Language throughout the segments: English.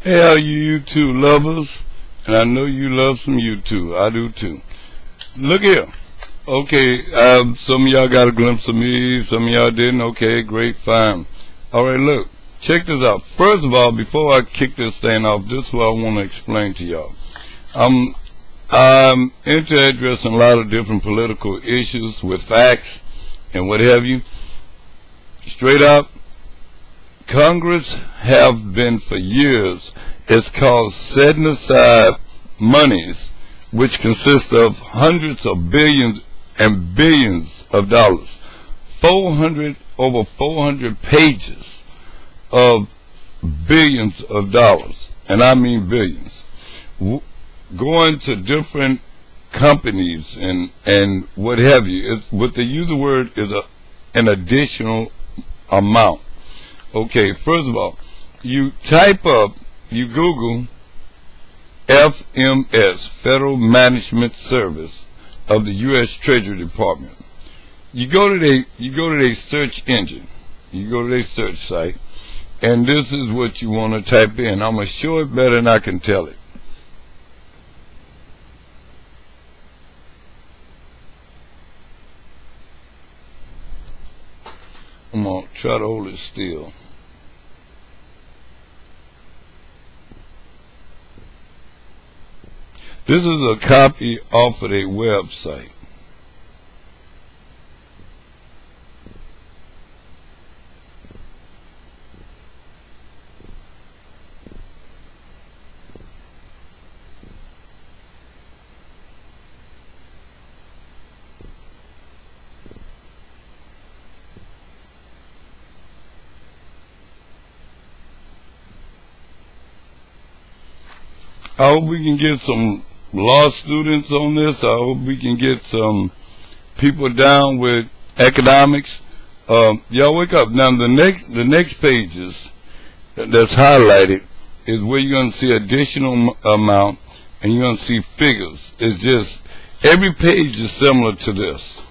Hey, all you YouTube lovers, and I know you love some YouTube. I do too. Look here. Okay, some of y'all got a glimpse of me, some of y'all didn't. Okay, great, fine. Alright, look, check this out. First of all, before I kick this thing off, this is what I want to explain to y'all. I'm into addressing a lot of different political issues with facts and what have you. Straight up, Congress have been for years, it's called setting aside monies which consist of hundreds of billions and billions of dollars. Over 400 pages of billions of dollars, and I mean billions, going to different companies and what have you. What they use the word is an additional amount. Okay, first of all, you Google FMS, Federal Management Service of the U.S. Treasury Department. You go to their search engine, you go to their search site, and this is what you want to type in. I'm going to show it better than I can tell it. I'm going to try to hold it still. This is a copy off of their website. I hope we can get some law students on this. I hope we can get some people down with economics. Y'all wake up. Now the next pages that's highlighted is where you're going to see additional amount and you're going to see figures. It's just every page is similar to this.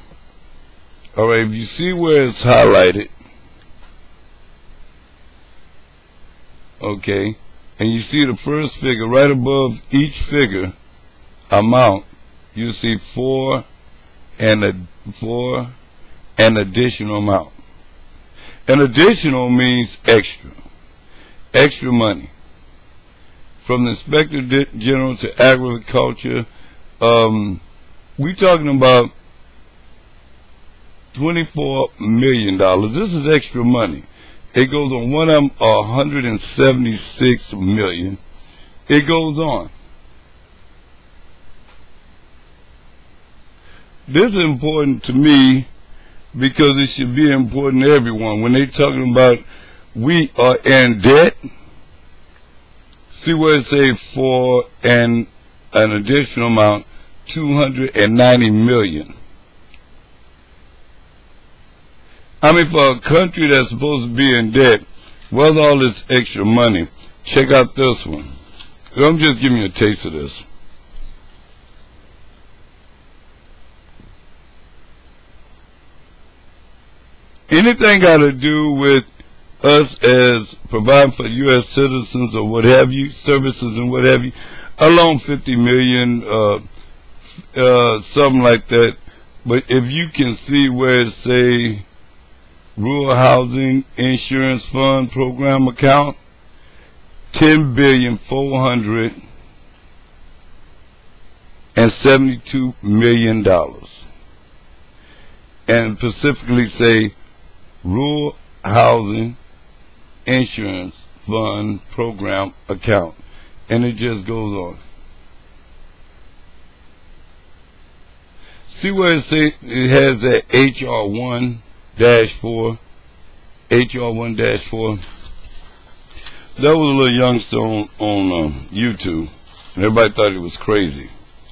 Alright, if you see where it's highlighted, okay, and you see the first figure right above each figure amount, you see for an additional amount. An additional means extra money. From the Inspector General to Agriculture, we're talking about $24 million. This is extra money. It goes on. One of them, 176 million. It goes on. This is important to me because it should be important to everyone. When they're talking about we are in debt, see where it says for an additional amount, 290 million. I mean, for a country that's supposed to be in debt, where's all this extra money? Check out this one. I'm just giving you a taste of this. Anything got to do with us as providing for U.S. citizens or what have you, services and what have you, alone 50 million, something like that. But if you can see where it say Rural Housing Insurance Fund Program account, $10,472 million, and specifically say Rural Housing Insurance Fund Program account, and it just goes on. See where it says it has that HR1-4, HR1-4. That was a little youngster on YouTube, and everybody thought he was crazy.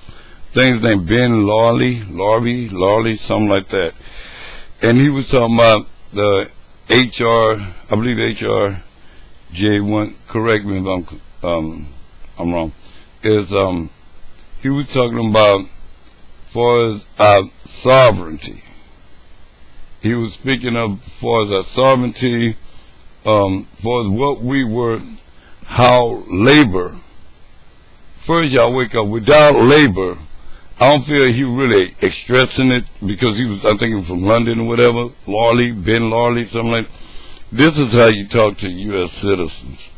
I think his name Ben Lawley, something like that. And he was talking about the HR, I believe HRJ1. Correct me if I'm wrong. Is he was talking about far as our sovereignty. He was speaking of far as our sovereignty, for what we were how labor, first y'all wake up, without labor, I don't feel he really expressing it because he was, I think he was from London or whatever, Ben Lawley, something like that. This is how you talk to U.S. citizens.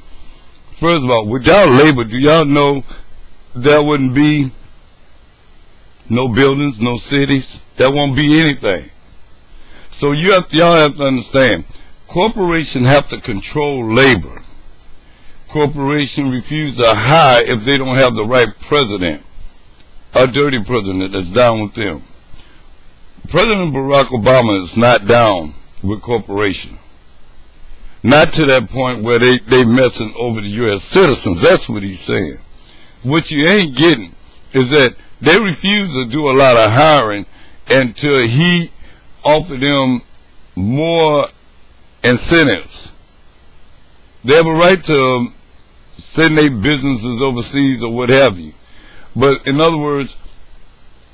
First of all, without labor, do y'all know there wouldn't be no buildings, no cities? There won't be anything. So y'all have to understand, corporations have to control labor. Corporations refuse to hire if they don't have the right president, a dirty president that's down with them. President Barack Obama is not down with corporations. Not to that point where they messing over the U.S. citizens. That's what he's saying. What you ain't getting is that they refuse to do a lot of hiring until he offered them more incentives. They have a right to send their businesses overseas or what have you. But in other words,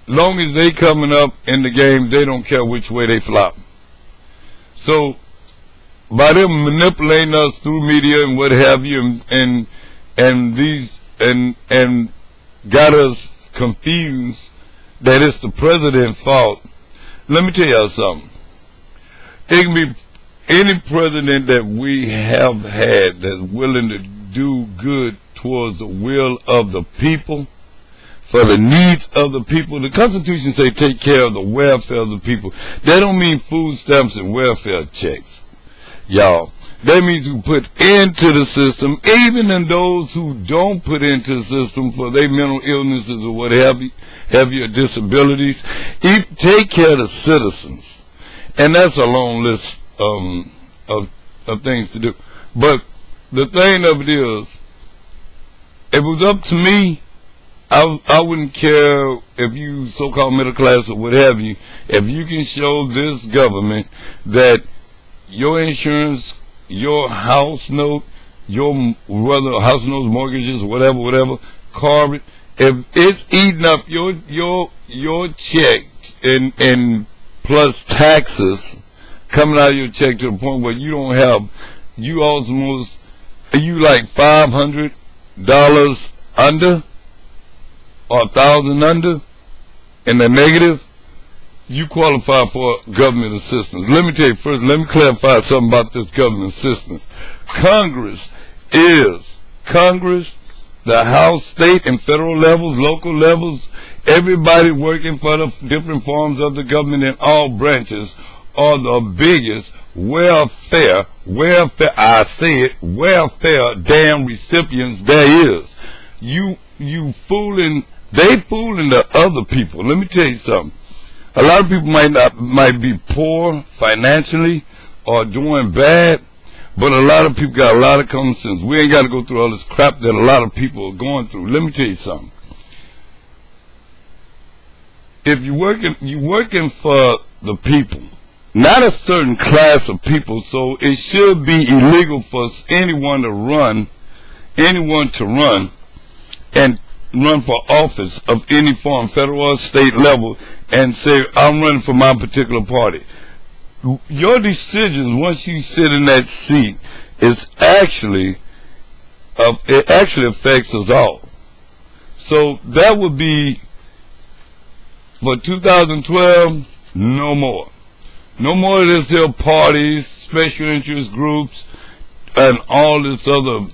long as they coming up in the game, they don't care which way they flop. So by them manipulating us through media and what have you, and got us confused that it's the president's fault. Let me tell y'all something. It can be any president that we have had that's willing to do good towards the will of the people, for the needs of the people. The Constitution say take care of the welfare of the people. That don't mean food stamps and welfare checks, y'all. That means you put into the system, even in those who don't put into the system for their mental illnesses or what have you, disabilities. Take care of the citizens. And that's a long list of things to do. But the thing of it is, if it was up to me, I wouldn't care if you so-called middle class or what have you, if you can show this government that your insurance, your house note, whether house notes, mortgages, whatever, carbon, if it's eating up your check and plus taxes coming out of your check to the point where you don't have, you like $500 under or $1,000 under in the negative, you qualify for government assistance. Let me tell you first, let me clarify something about this government assistance. Congress, the House, state, and federal levels, local levels, everybody working for the different forms of the government in all branches are the biggest welfare damn recipients there is. They fooling the other people. Let me tell you something. A lot of people might be poor financially or doing bad, but a lot of people got a lot of common sense. We ain't got to go through all this crap that a lot of people are going through. Let me tell you something. If you're working for the people, not a certain class of people, so it should be illegal for anyone to run and run for office of any form, federal or state level, and say, I'm running for my particular party. Your decisions, once you sit in that seat, it actually affects us all. So that would be, for 2012, no more. No more of this here parties, special interest groups, and all these other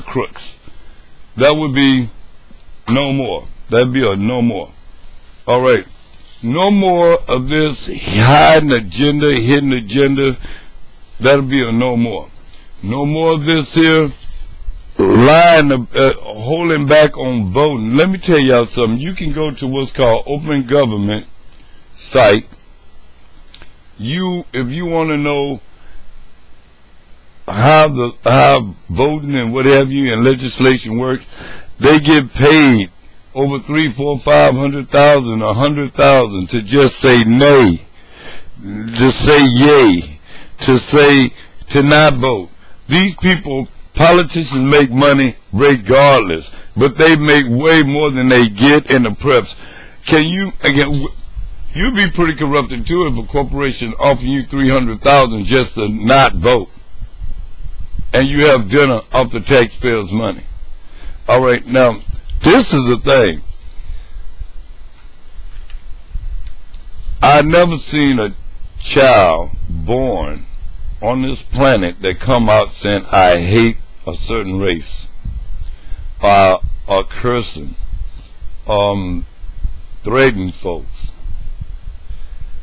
crooks. That would be no more. That'd be a no more. All right. No more of this hidden agenda. That'll be a no more. No more of this here lying, holding back on voting. Let me tell y'all something. You can go to what's called Open Government site. If you want to know how voting and what have you and legislation work, they get paid over 300,000, 400,000, 500,000, 100,000 to just say nay, to say yay, to not vote. These people, politicians make money regardless, but they make way more than they get in the preps. You'd be pretty corrupted too if a corporation offered you 300,000 just to not vote. and you have dinner off the taxpayers' money. All right, now, this is the thing. I've never seen a child born on this planet that come out saying, I hate a certain race, or cursing, threatening folks.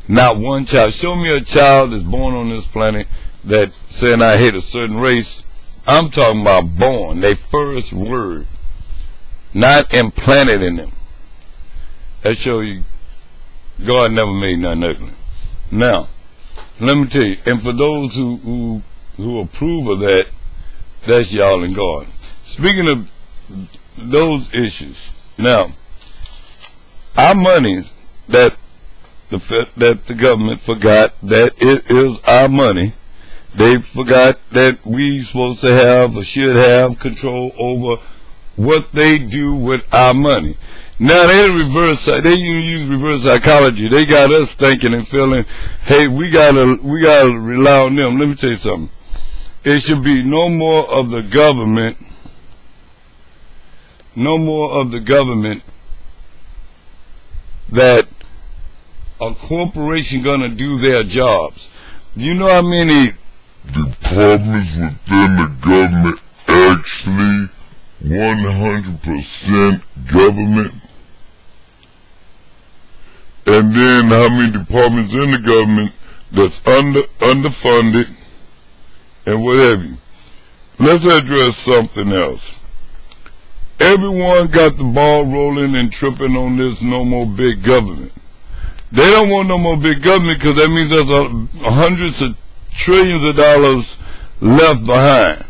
Not one child. Show me a child that's born on this planet that saying, I hate a certain race. I'm talking about born, their first word, not implanted in them. That show you God never made nothing ugly. Now, let me tell you, and for those who approve of that, that's y'all and God. Speaking of those issues, now, our money that the government forgot that it is our money. They forgot that we supposed to have or should have control over what they do with our money. Now they use reverse psychology. They got us thinking and feeling, hey, we gotta rely on them. Let me tell you something. It should be no more of the government that a corporation gonna do their jobs. You know how many departments within the government actually 100% government? And then how many departments in the government that's underfunded and what have you? Let's address something else. Everyone got the ball rolling and tripping on this no more big government. They don't want no more big government because that means there's hundreds of trillions of dollars left behind.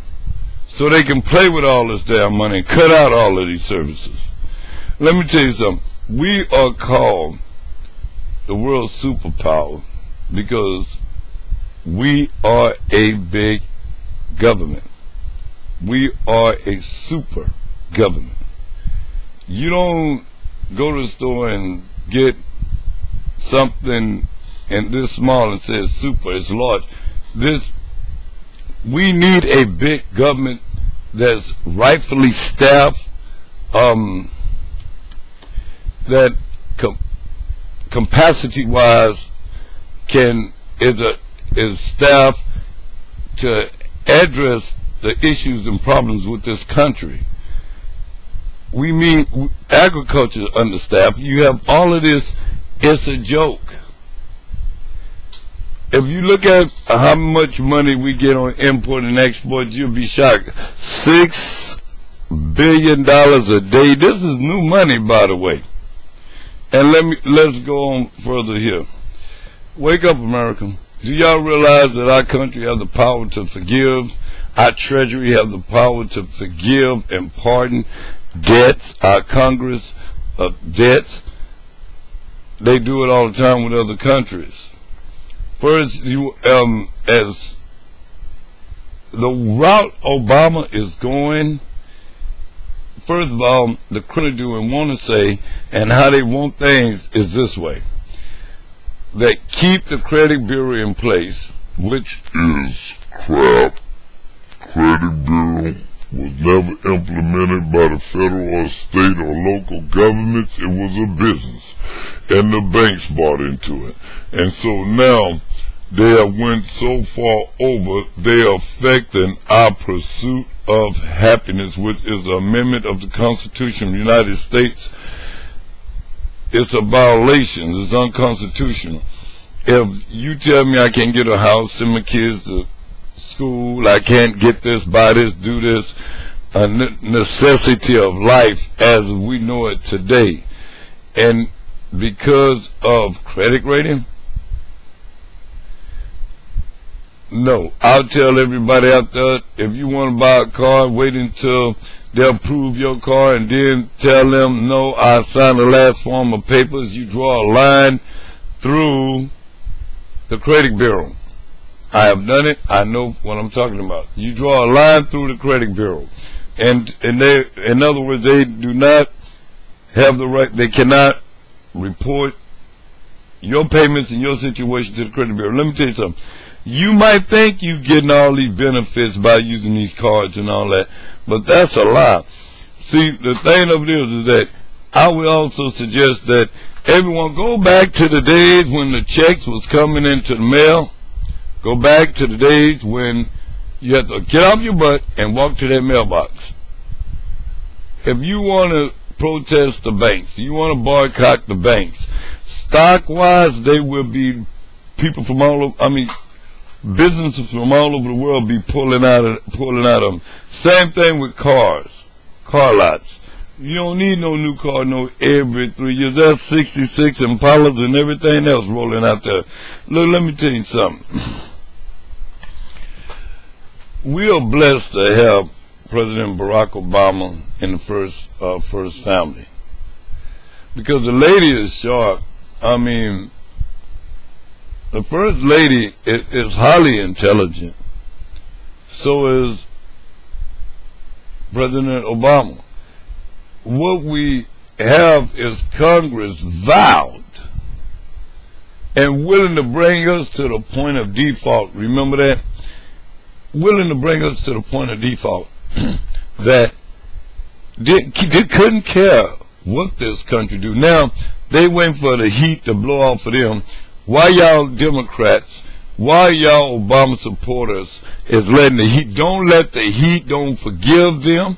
So they can play with all this damn money and cut out all of these services. Let me tell you something. We are called the world's superpower because we are a big government. We are a super government. You don't go to the store and get something and this small and says super, it's large. We need a big government that's rightfully staffed, that capacity-wise is staffed to address the issues and problems with this country. We mean agriculture understaffed. You have all of this. It's a joke. If you look at how much money we get on import and export, you'll be shocked. $6 billion a day. This is new money, by the way. And let's go on further here. Wake up, America. Do y'all realize that our country has the power to forgive? Our treasury has the power to forgive and pardon debts. Our Congress debts. They do it all the time with other countries. First, as the route Obama is going, first of all, the credit do and want to say, and how they want things is this way. They keep the credit bureau in place, which is crap. Credit bureau was never implemented by the federal or state or local governments. It was a business, and the banks bought into it. And so now they have went so far over, they are affecting our pursuit of happiness, which is an amendment of the Constitution of the United States. It's a violation. It's unconstitutional. If you tell me I can't get a house, send my kids to school, I can't get this, buy this, do this, a necessity of life as we know it today, and because of credit rating, no. I'll tell everybody out there, if you want to buy a car, wait until they approve your car and then tell them, no, I signed the last form of papers. You draw a line through the credit bureau. I have done it. I know what I'm talking about. You draw a line through the credit bureau. And they, in other words, they do not have the right, they cannot report your payments and your situation to the credit bureau. Let me tell you something. You might think you're getting all these benefits by using these cards and all that, but that's a lie. See, the thing of it is that I would also suggest that everyone go back to the days when the checks was coming into the mail. Go back to the days when you had to get off your butt and walk to that mailbox. If you want to protest the banks, you want to boycott the banks, stock-wise, they will be people from all over, businesses from all over the world be pulling out of them. Same thing with car lots. You don't need no new car every 3 years. There's 66 Impalas and everything else rolling out there. Look, let me tell you something. We are blessed to have President Barack Obama in the first family, because the lady is sharp. The first lady is highly intelligent. So is President Obama. What we have is Congress vowed and willing to bring us to the point of default. Remember that? Willing to bring us to the point of default. That they couldn't care what this country do. Now, they waiting for the heat to blow off of them. Why y'all Democrats, why y'all Obama supporters is letting the heat, don't let the heat, don't forgive them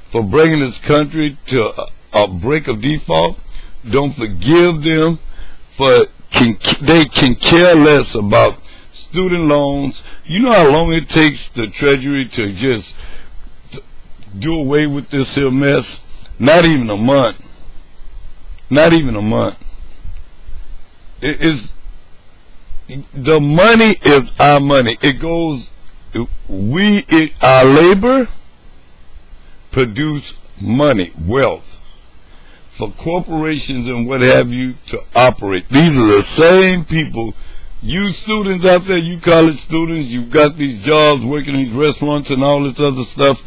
for bringing this country to a break of default. Don't forgive them for, they can care less about student loans. You know how long it takes the Treasury to just do away with this here mess? Not even a month. Not even a month. The money is our money. It goes, our labor produce money, wealth, for corporations and what have you to operate. These are the same people. You students out there, you college students, you've got these jobs working in these restaurants and all this other stuff.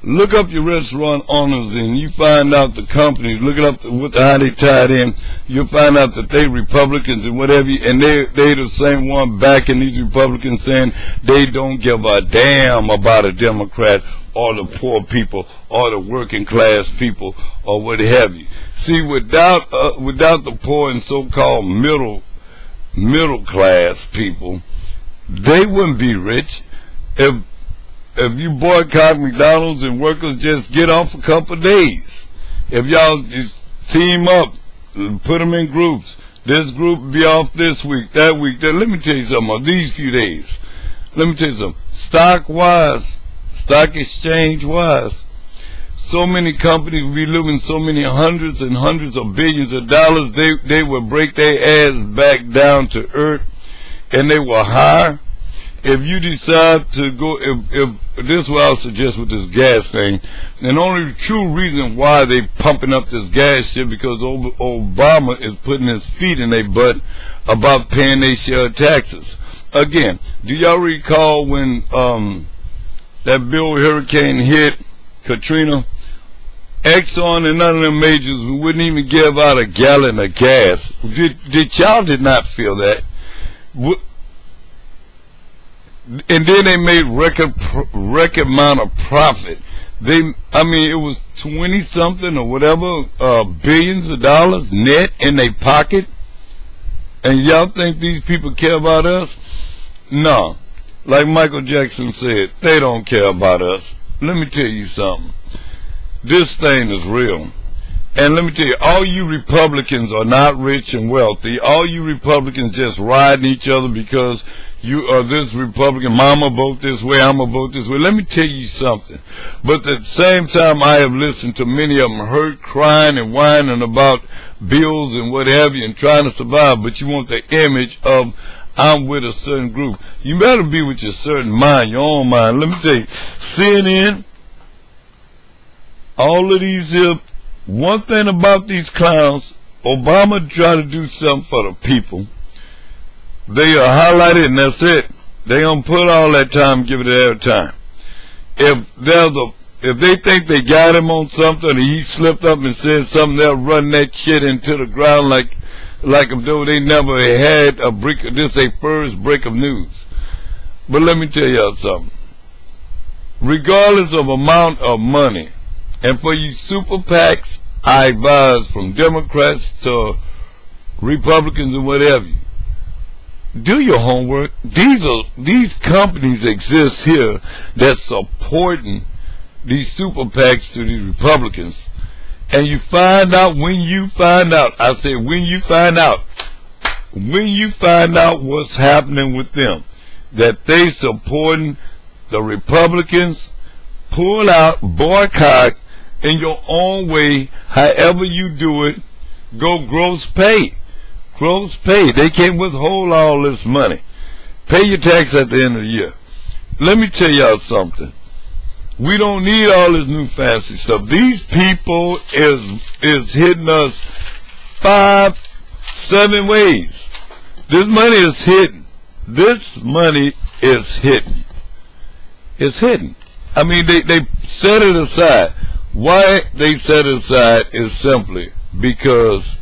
Look up your restaurant owners and you find out the companies. Look it up how they tied in. You'll find out that they Republicans and whatever, and they the same one backing these Republicans, saying they don't give a damn about a Democrat or the poor people or the working class people or what have you. See, without the poor and so-called middle class people, they wouldn't be rich. If you boycott McDonald's and workers just get off a couple of days, if y'all team up, put them in groups, this group be off this week, that week, that. Let me tell you something on these few days. Let me tell you something. Stock exchange wise, so many companies will be losing so many hundreds and hundreds of billions of dollars. They will break their ass back down to earth, and they will hire. If you decide to go, if this is what I'll suggest with this gas thing, and the only true reason why they pumping up this gas shit, because Obama is putting his feet in their butt about paying their share of taxes. Again, do y'all recall when that Bill hurricane hit Katrina? Exxon and none of them majors wouldn't even give out a gallon of gas. Y'all did not feel that. And then they made record amount of profit. It was 20 something or whatever billions of dollars net in their pocket. And y'all think these people care about us? No. Like Michael Jackson said, they don't care about us. Let me tell you something. This thing is real. And let me tell you, all you Republicans are not rich and wealthy. All you Republicans just riding each other because you are this Republican, mama vote this way, I'ma vote this way. Let me tell you something. But at the same time, I have listened to many of them hurt, crying and whining about bills and what have you and trying to survive. But you want the image of, I'm with a certain group. You better be with your certain mind, your own mind. Let me tell you, CNN, all of these here, one thing about these clowns, Obama tried to do something for the people. They are highlighted and that's it. They don't put all that time, give it their time. If they think they got him on something and he slipped up and said something, they'll run that shit into the ground like if though they never had a break. This is their first break of news. But let me tell y'all something. Regardless of amount of money, and for you super PACs, I advise from Democrats to Republicans and whatever, do your homework. These companies exist here that's supporting these super PACs to these Republicans. And you find out when you find out, I say when you find out what's happening with them, that they supporting the Republicans, pull out, boycott in your own way, however you do it, go gross pay. Gross pay. They can't withhold all this money. Pay your tax at the end of the year. Let me tell y'all something. We don't need all this new fancy stuff. These people is hitting us 5, 7 ways. This money is hidden. This money is hidden. It's hidden. I mean, they set it aside. Why they set it aside is simply because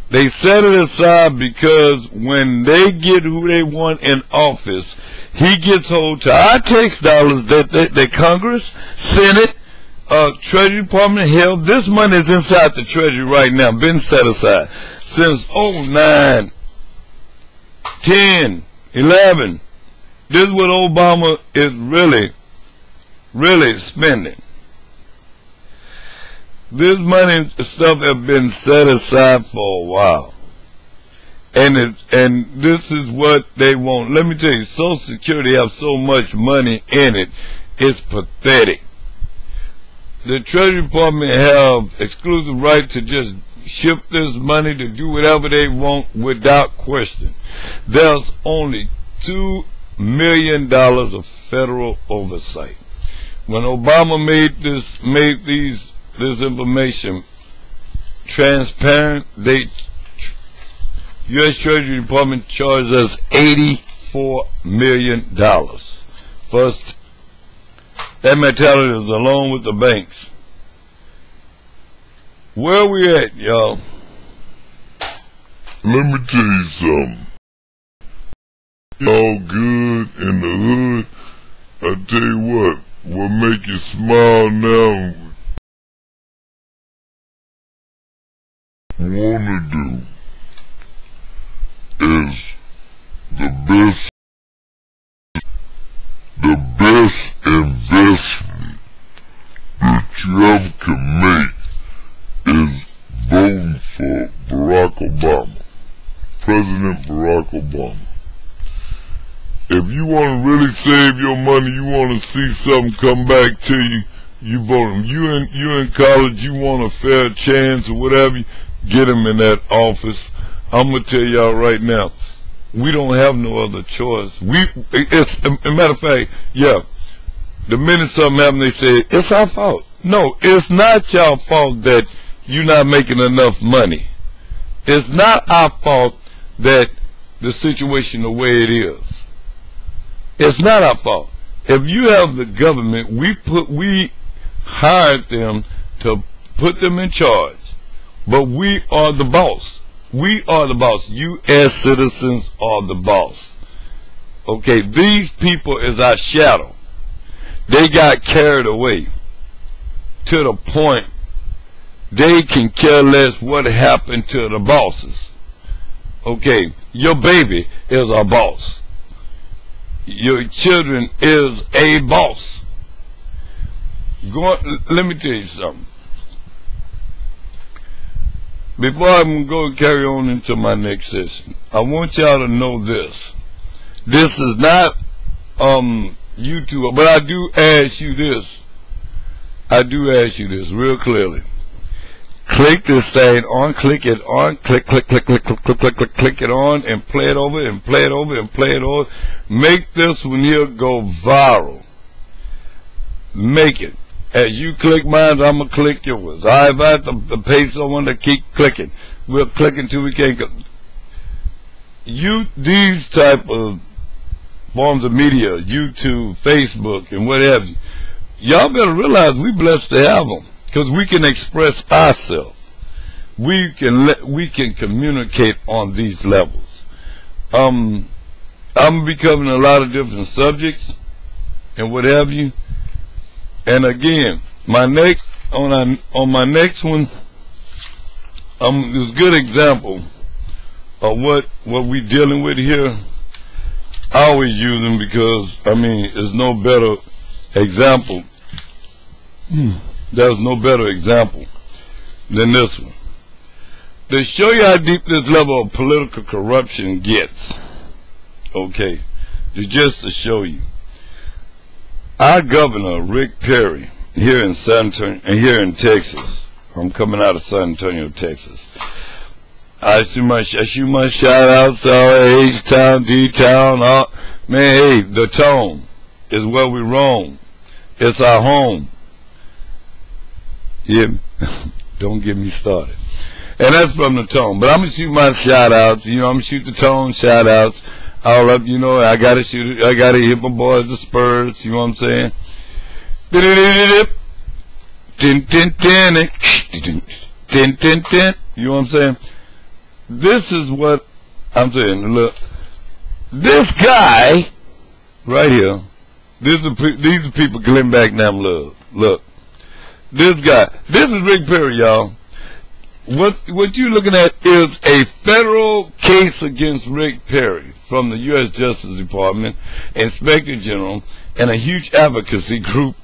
they set it aside because when they get who they want in office, he gets hold to our tax dollars that Congress, Senate, Treasury Department held. This money is inside the Treasury right now, been set aside since 09, 10, 11. This is what Obama is really spending. This money and stuff have been set aside for a while. And this is what they want. Let me tell you, Social Security have so much money in it, it's pathetic. The Treasury Department have exclusive right to just ship this money to do whatever they want without question. There's only $2 million of federal oversight. When Obama made this information transparent, U.S. Treasury Department charged us $84 million. First, that mentality is along with the banks. Where we at, y'all? Let me tell you something. All good in the hood. I tell you what make you smile now, wanna do is the best investment that you ever can make is voting for Barack Obama, President Barack Obama. If you want to really save your money, you want to see something come back to you, you vote him. You in college, you want a fair chance or whatever, get him in that office. I'm gonna tell y'all right now, we don't have no other choice. It's a matter of fact, yeah. The minute something happens, they say it's our fault. No, it's not y'all fault that you're not making enough money. It's not our fault that the situation the way it is. It's not our fault. If you have the government, we hired them to put them in charge, but we are the boss. We are the boss. You as citizens are the boss. Okay, these people is our shadow. They got carried away to the point they can care less what happened to the bosses. Okay, your baby is our boss. Your children is a boss. Let me tell you something. Before I'm going to carry on into my next session, I want y'all to know this. This is not YouTube, but I do ask you this. I do ask you this real clearly. Click this thing on, click it on, click it on, and play it over, and play it over, and play it over. Make this one here go viral. Make it. As you click mine, I'm going to click yours. I invite to pay someone to keep clicking. We'll click until we can't go. These type of forms of media, YouTube, Facebook, and whatever, y'all better realize we blessed to have them. Because we can express ourselves. We can communicate on these levels. I I'm gonna be covering a lot of different subjects and what have you. And again, on my next one, there's a good example of what we're dealing with here. I always use them because, I mean, there's no better example. There's no better example than this one. To show you how deep this level of political corruption gets, okay, just to show you. Our governor, Rick Perry, here in Texas, I'm coming out of San Antonio, Texas. I shoot my shout outs to H-Town, D-Town, man, hey, the tone is where we roam. It's our home. Yeah, don't get me started. And that's from the tone. But I'm going to shoot my shout outs. You know, I'm going to shoot the tone shout outs. All up, you know, I got to shoot it. I got to hit my boys, the Spurs. You know what I'm saying? You know what I'm saying? This is what I'm saying. Look, this guy right here, these are people Glenn Becknam love. Look, this guy, this is Rick Perry, y'all. What you're looking at is a federal case against Rick Perry from the U.S. Justice Department, Inspector General, and a huge advocacy group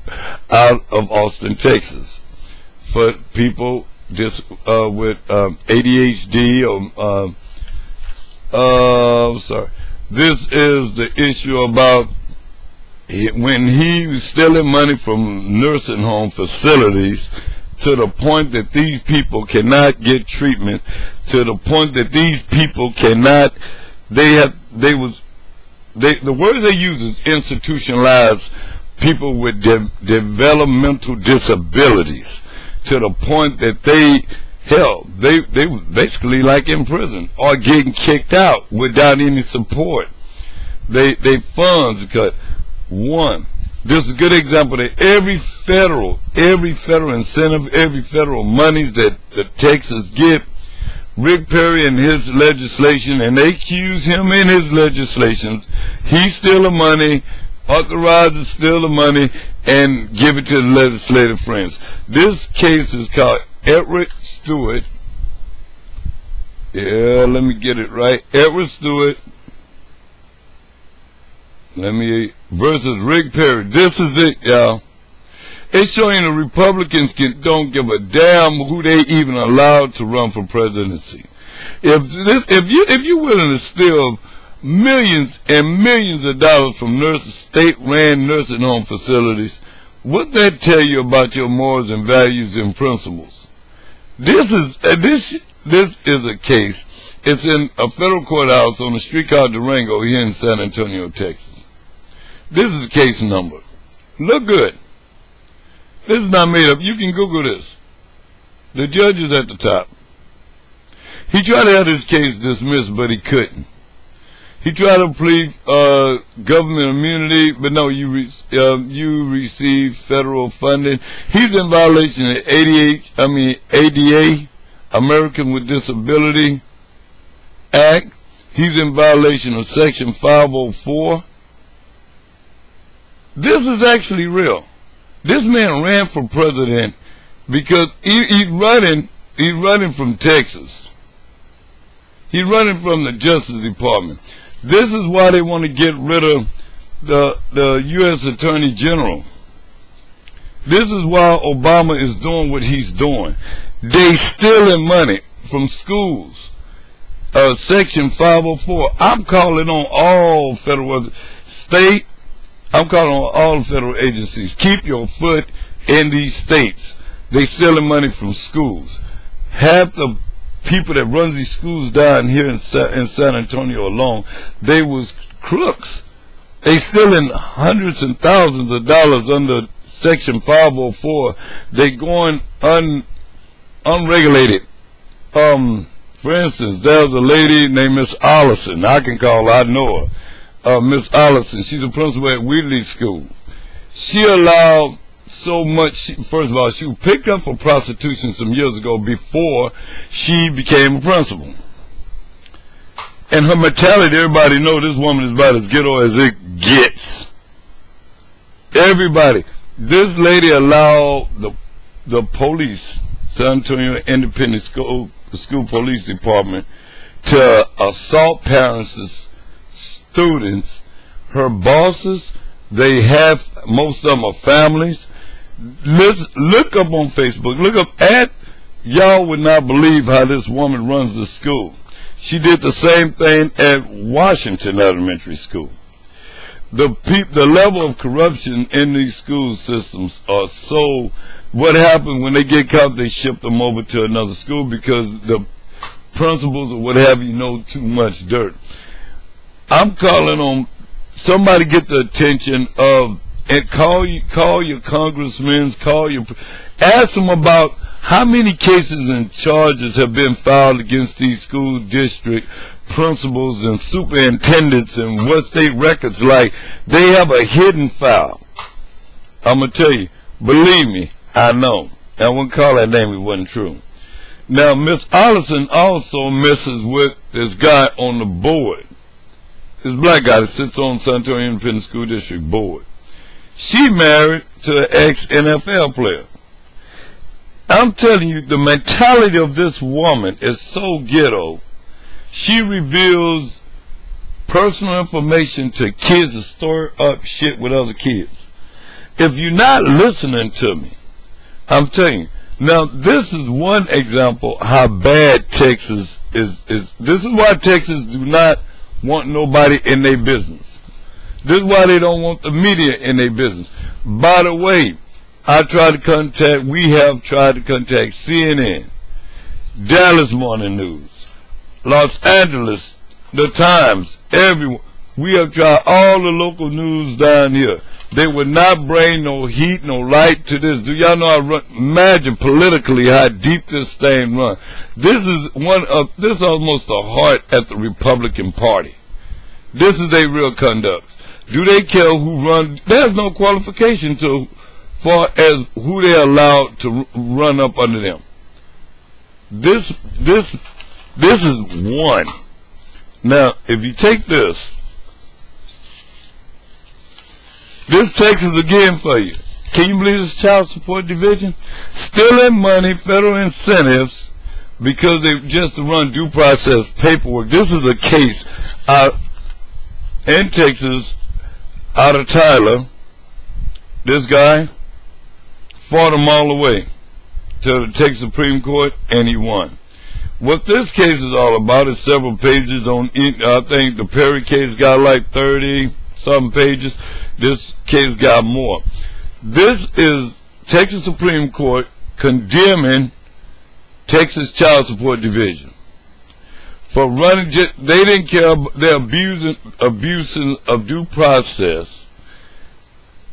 out of Austin, Texas, for people just with ADHD or sorry. This is the issue about when he was stealing money from nursing home facilities, to the point that these people cannot get treatment, to the point that these people cannot, the words they use is institutionalized people with developmental disabilities, to the point that they was basically like in prison or getting kicked out without any support. They funds cut. One, this is a good example that every federal incentive, every federal monies that Texas get, Rick Perry and his legislation, and they accuse him in his legislation, he's stealing money, authorizes steal the money, and give it to the legislative friends. This case is called Everett Stewart. Yeah, let me get it right. Everett Stewart. Versus Rick Perry. This is it, y'all. It's showing the Republicans don't give a damn who they even allowed to run for presidency. If you're willing to steal millions and millions of dollars from state-ran nursing home facilities, what that tell you about your morals and values and principles? This is a case. It's in a federal courthouse on a street called Durango here in San Antonio, Texas. This is the case number. Look good. This is not made up. You can Google this. The judge is at the top. He tried to have his case dismissed, but he couldn't. He tried to plead government immunity, but no, you receive federal funding. He's in violation of ADA, American with Disability Act. He's in violation of Section 504. This is actually real. This man ran for president because he's running from Texas. He's running from the Justice Department. This is why they want to get rid of the U.S. Attorney General. This is why Obama is doing what he's doing. They stealing money from schools. Section 504. I'm calling on all federal, state, I'm calling on all federal agencies. Keep your foot in these states. They stealing money from schools. Half the people that run these schools down here in San Antonio alone, they was crooks. They stealing hundreds and thousands of dollars under Section 504. They going unregulated. For instance, there was a lady named Miss Allison. I can call her, I know her. Miss Allison, she's a principal at Wheatley School. She allowed so much. First of all, she was picked up for prostitution some years ago before she became a principal. And her mentality, everybody know this woman is about as ghetto as it gets. Everybody. This lady allowed the police, San Antonio Independent School Police Department, to assault parents' students. Her bosses, most of them are families. Look up on Facebook. Look up y'all would not believe how this woman runs the school. She did the same thing at Washington Elementary School. The level of corruption in these school systems are so. What happens when they get caught? They ship them over to another school because the principals or what have you know too much dirt. I'm calling on somebody get the attention of and call your congressmen, ask them about how many cases and charges have been filed against these school district principals and superintendents and what's their records like. They have a hidden file. I'm going to tell you, believe me, I know. I wouldn't call that name, it wasn't true. Now, Miss Allison also messes with this guy on the board. This black guy that sits on San Antonio Independent School District board. She married to an ex-NFL player. I'm telling you, the mentality of this woman is so ghetto. She reveals personal information to kids to stir up shit with other kids. If you're not listening to me, I'm telling you. Now, this is one example how bad Texas is. This is why Texas do not want nobody in their business. This is why they don't want the media in their business. By the way, we have tried to contact CNN, Dallas Morning News, Los Angeles, The Times, everyone. We have tried all the local news down here. They would not bring no heat, no light to this. Do y'all know imagine politically how deep this thing runs. This is almost the heart at the Republican Party. This is their real conduct. Do they care who run? There's no qualification to far as who they allowed to run up under them. This is one. Now, if you take this Texas again for you. Can you believe this child support division? Stealing money, federal incentives, because they just run due process paperwork. This is a case in Texas, out of Tyler. This guy fought him all the way to the Texas Supreme Court, and he won. What this case is all about is several pages on. I think the Perry case got like 30-something pages. This case got more. This is Texas Supreme Court condemning Texas Child Support Division for running. They didn't care. They're abusing of due process.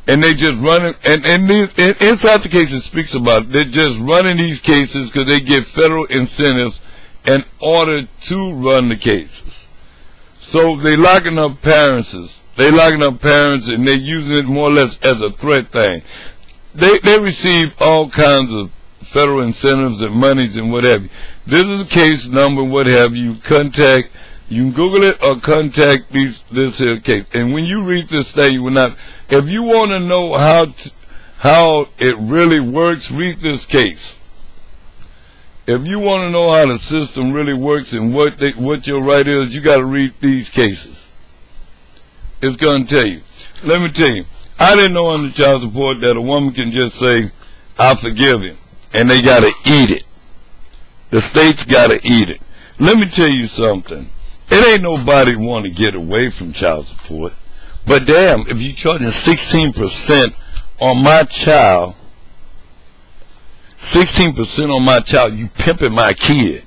And they just running, and inside the case it speaks about it, they're just running these cases because they get federal incentives in order to run the cases. So they locking up parents. They locking up parents, and they're using it more or less as a threat thing. They receive all kinds of federal incentives and monies and what have you. This is a case number, what have you. Contact. You can Google it or contact this here case. And when you read this thing, you will not. If you want to know how it really works, read this case. If you want to know how the system really works and what your right is, you got to read these cases. It's going to tell you. Let me tell you, I didn't know under child support that a woman can just say, "I forgive him," and they got to eat it. The state's got to eat it. Let me tell you something. It ain't nobody want to get away from child support. But damn, if you charging 16% on my child, 16% on my child, you pimping my kid.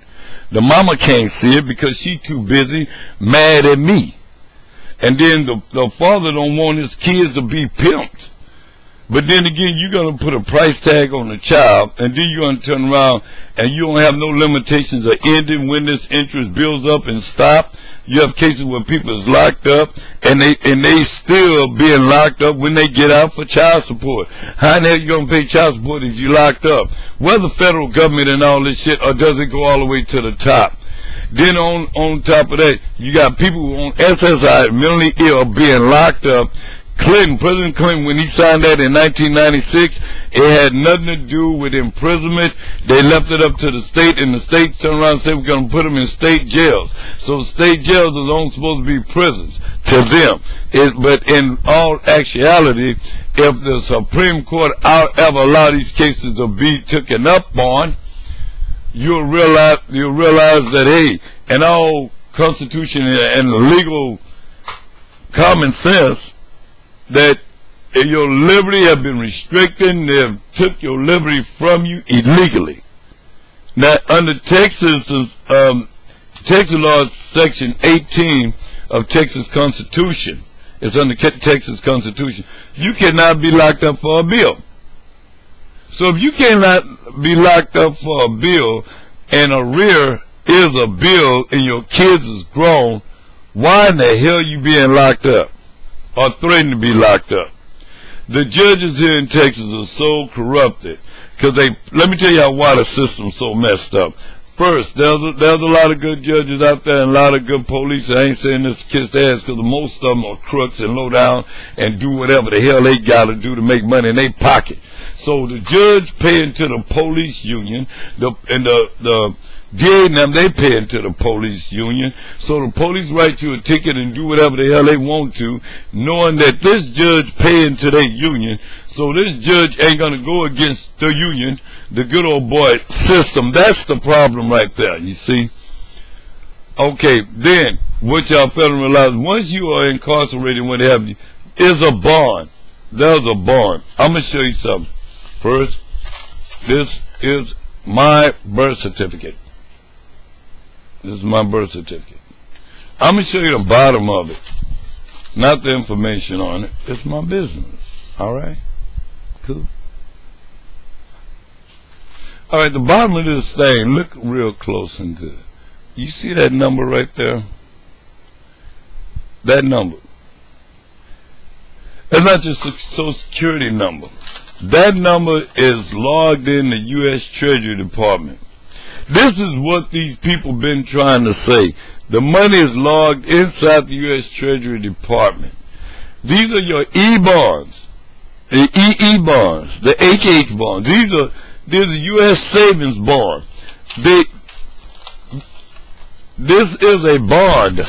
The mama can't see it because she too busy mad at me. And then the father don't want his kids to be pimped. But then again, you're going to put a price tag on the child, and then you're going to turn around and you don't have no limitations of ending when this interest builds up and stop. You have cases where people is locked up and they still being locked up when they get out for child support. How in the hell you going to pay child support if you locked up? Whether the federal government and all this shit, or does it go all the way to the top? Then on top of that, you got people who on SSI, mentally ill, being locked up. President Clinton, when he signed that in 1996, it had nothing to do with imprisonment. They left it up to the state, and the state turned around and said, we're going to put them in state jails. So state jails are only supposed to be prisons to them. But in all actuality, if the Supreme Court ever allow these cases to be taken up on, you'll realize that, hey, in all constitution and legal common sense, that your liberty have been restricted, they have took your liberty from you illegally. Now, under Texas law, section 18 of Texas Constitution, it's under Texas Constitution, you cannot be locked up for a bill. So if you cannot be locked up for a bill, and a rear is a bill, and your kids is grown, why in the hell you being locked up? Or threatened to be locked up? The judges here in Texas are so corrupted, because let me tell you why the system's so messed up. First, there's a lot of good judges out there and a lot of good police. I ain't saying this to kiss their ass, because most of them are crooks and low down and do whatever the hell they gotta do to make money in their pocket. So the judge paying to the police union, and the DA and them, they paying to the police union. So the police write you a ticket and do whatever the hell they want to, knowing that this judge paying to their union. So this judge ain't gonna go against the union, the good old boy system. That's the problem right there, you see. Okay, then, what y'all fail to realize, once you are incarcerated, what have you, is a bond. There's a bond. I'm gonna show you something. First, this is my birth certificate. This is my birth certificate. I'm going to show you the bottom of it. Not the information on it. It's my business. Alright? Cool. Alright, the bottom of this thing, look real close and good. You see that number right there? That number. It's not just a Social Security number. That number is logged in the U.S. Treasury Department. This is what these people been trying to say. The money is logged inside the U.S. Treasury Department. These are your E-bonds, the EE bonds, the HH bonds. These are U.S. savings bonds. This is a bond.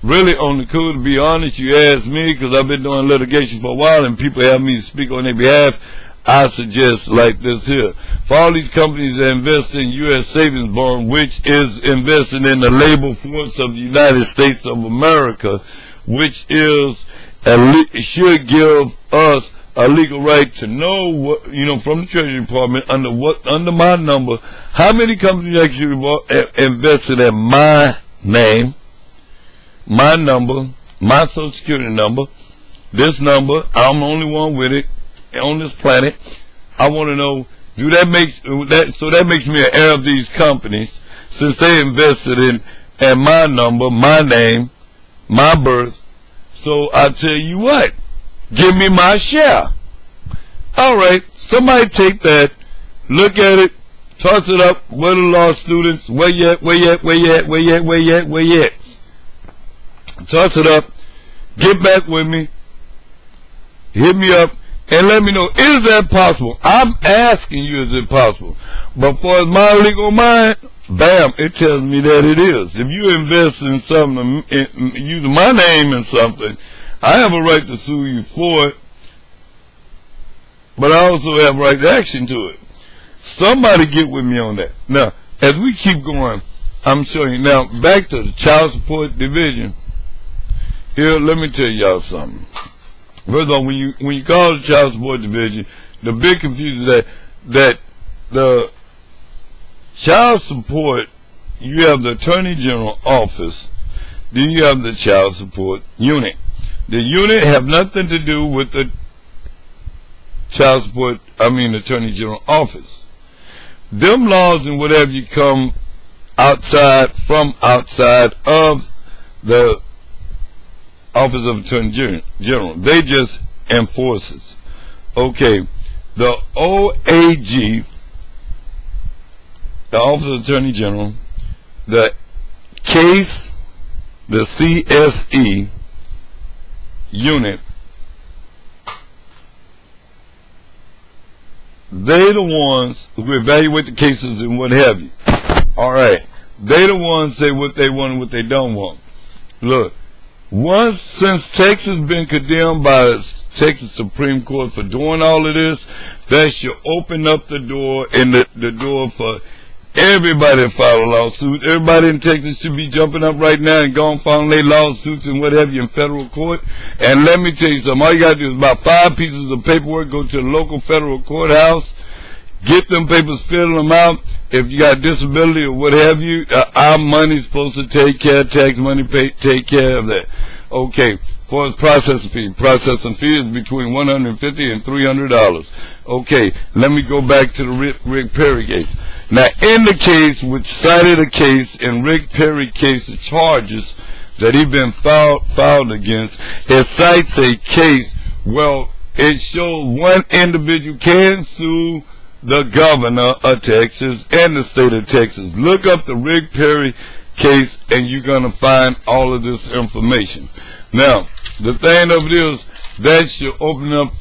Really, on the cool, to be honest, you ask me, because I've been doing litigation for a while and people have me speak on their behalf. I suggest like this here. For all these companies that invest in U.S. savings bond, which is investing in the labor force of the United States of America, which is should give us a legal right to know what, from the Treasury Department under my number, how many companies actually invested in my name, my number, my Social Security number, this number. I'm the only one with it on this planet. I want to know, that makes me an heir of these companies, since they invested in my number, my name, my birth. So I tell you what, give me my share. Alright, somebody take that, look at it, toss it up. Where the law students? Where yet? Toss it up, get back with me, hit me up, and let me know, is that possible? I'm asking you, is it possible? But for my legal mind, bam, it tells me that it is. If you invest in something, using my name in something, I have a right to sue you for it, but I also have right to action to it. Somebody get with me on that. Now, as we keep going, I'm showing you. Now, back to the Child Support Division. Here, let me tell y'all something. First of all, when you call the Child Support Division, the big confusion is that the child support, you have the Attorney General office, then you have the Child Support Unit. The unit have nothing to do with the Attorney General office. Them laws and whatever you come outside of the Office of Attorney General, they just enforce it. Okay, the OAG, the Office of Attorney General, the case, the CSE unit, they the ones who evaluate the cases and what have you. Alright. They the ones say what they want and what they don't want. Look, since Texas been condemned by the Texas Supreme Court for doing all of this, that should open up the door and the door for everybody to file a lawsuit. Everybody in Texas should be jumping up right now and going filing their lawsuits and what have you in federal court. And let me tell you something. All you got to do is about 5 pieces of paperwork, go to the local federal courthouse, get them papers, fill them out. If you got disability or what have you, our money's supposed to take care, tax money take care of that. Okay, for the processing fee is between $150 and $300. Okay, let me go back to the Rick Perry case. Now, in the case, which cited a case in Rick Perry case, the charges that he been filed against, it cites a case, well, it shows one individual can sue the governor of Texas and the state of Texas. Look up the Rick Perry case and you're going to find all of this information. Now, the thing of it is, that should open up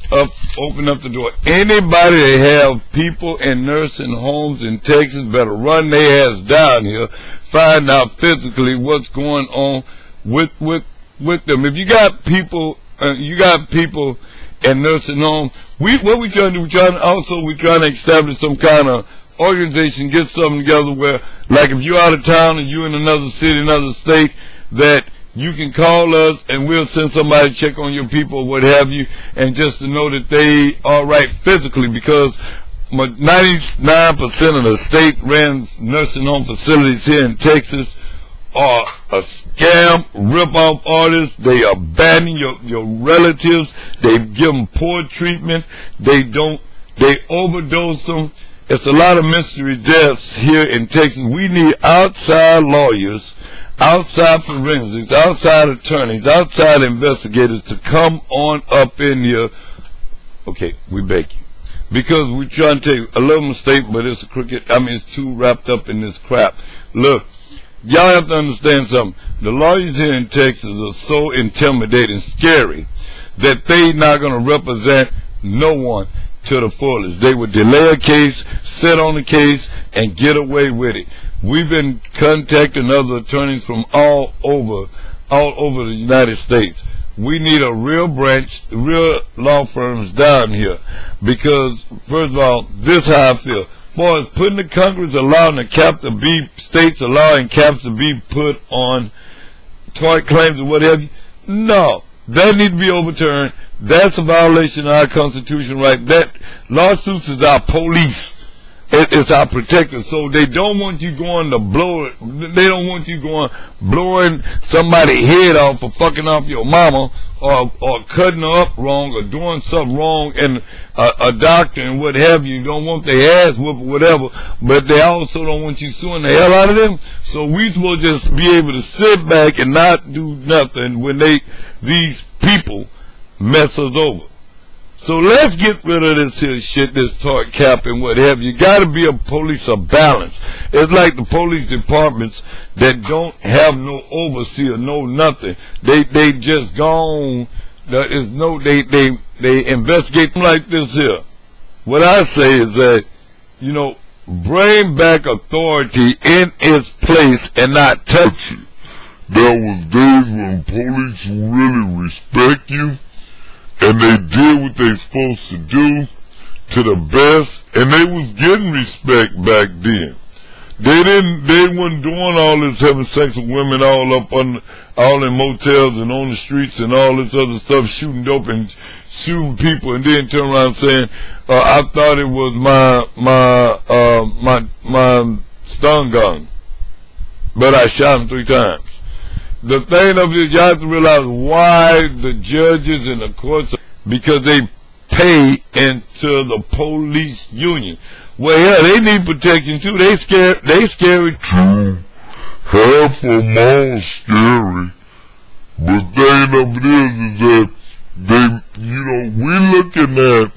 the door. Anybody that have people in nursing homes in Texas better run their ass down here, find out physically what's going on with them. If you got people, in nursing homes, what we trying to do, we're trying to establish some kind of organization, get something together where, like if you're out of town and you're in another city, another state, that you can call us and we'll send somebody to check on your people, what have you, and just to know that they are right physically, because 99% of the state-ran nursing home facilities here in Texas are a scam, rip-off artists. They abandon your relatives. They give them poor treatment. They overdose them. It's a lot of mystery deaths here in Texas. We need outside lawyers, outside forensics, outside attorneys, outside investigators to come on up in here. Okay, we beg you. Because we're trying to take a little mistake, but it's it's too wrapped up in this crap. Look, y'all have to understand something. The lawyers here in Texas are so intimidating, scary, that they not going to represent no one to the fullest. They would delay a case, sit on the case, and get away with it. We've been contacting other attorneys from all over the United States. We need a real branch, real law firms down here, because first of all, this is how I feel. As far as putting the Congress allowing the cap to be, states allowing caps to be put on tort claims or what have you, no, that need to be overturned. That's a violation of our Constitution, right? That lawsuits is our police. It's our protector. So they don't want you going to blow it. They don't want you going blowing somebody's head off for fucking off your mama, or cutting her up wrong, or doing something wrong, and a doctor and what have you don't want their ass whooped or whatever, but they also don't want you suing the hell out of them. So we supposed to just be able to sit back and not do nothing when these people mess us over. So let's get rid of this here shit, this tort cap and what have you. Gotta be a police of balance. It's like the police departments that don't have no overseer, no nothing. They just gone. There is no, they investigate them like this here. What I say is that, bring back authority in its place and not touch it. There was days when police really respect you, and they did what they supposed to do to the best, and they was getting respect back then. They wasn't doing all this having sex with women all in motels and on the streets and all this other stuff, shooting dope and shooting people, and then turn around saying, I thought it was my stun gun, but I shot him 3 times. The thing of it is, you have to realize why the judges and the courts, because they pay into the police union. Well, yeah, they need protection too. They scary too. Half of them all scary. But the thing of it is that we looking at,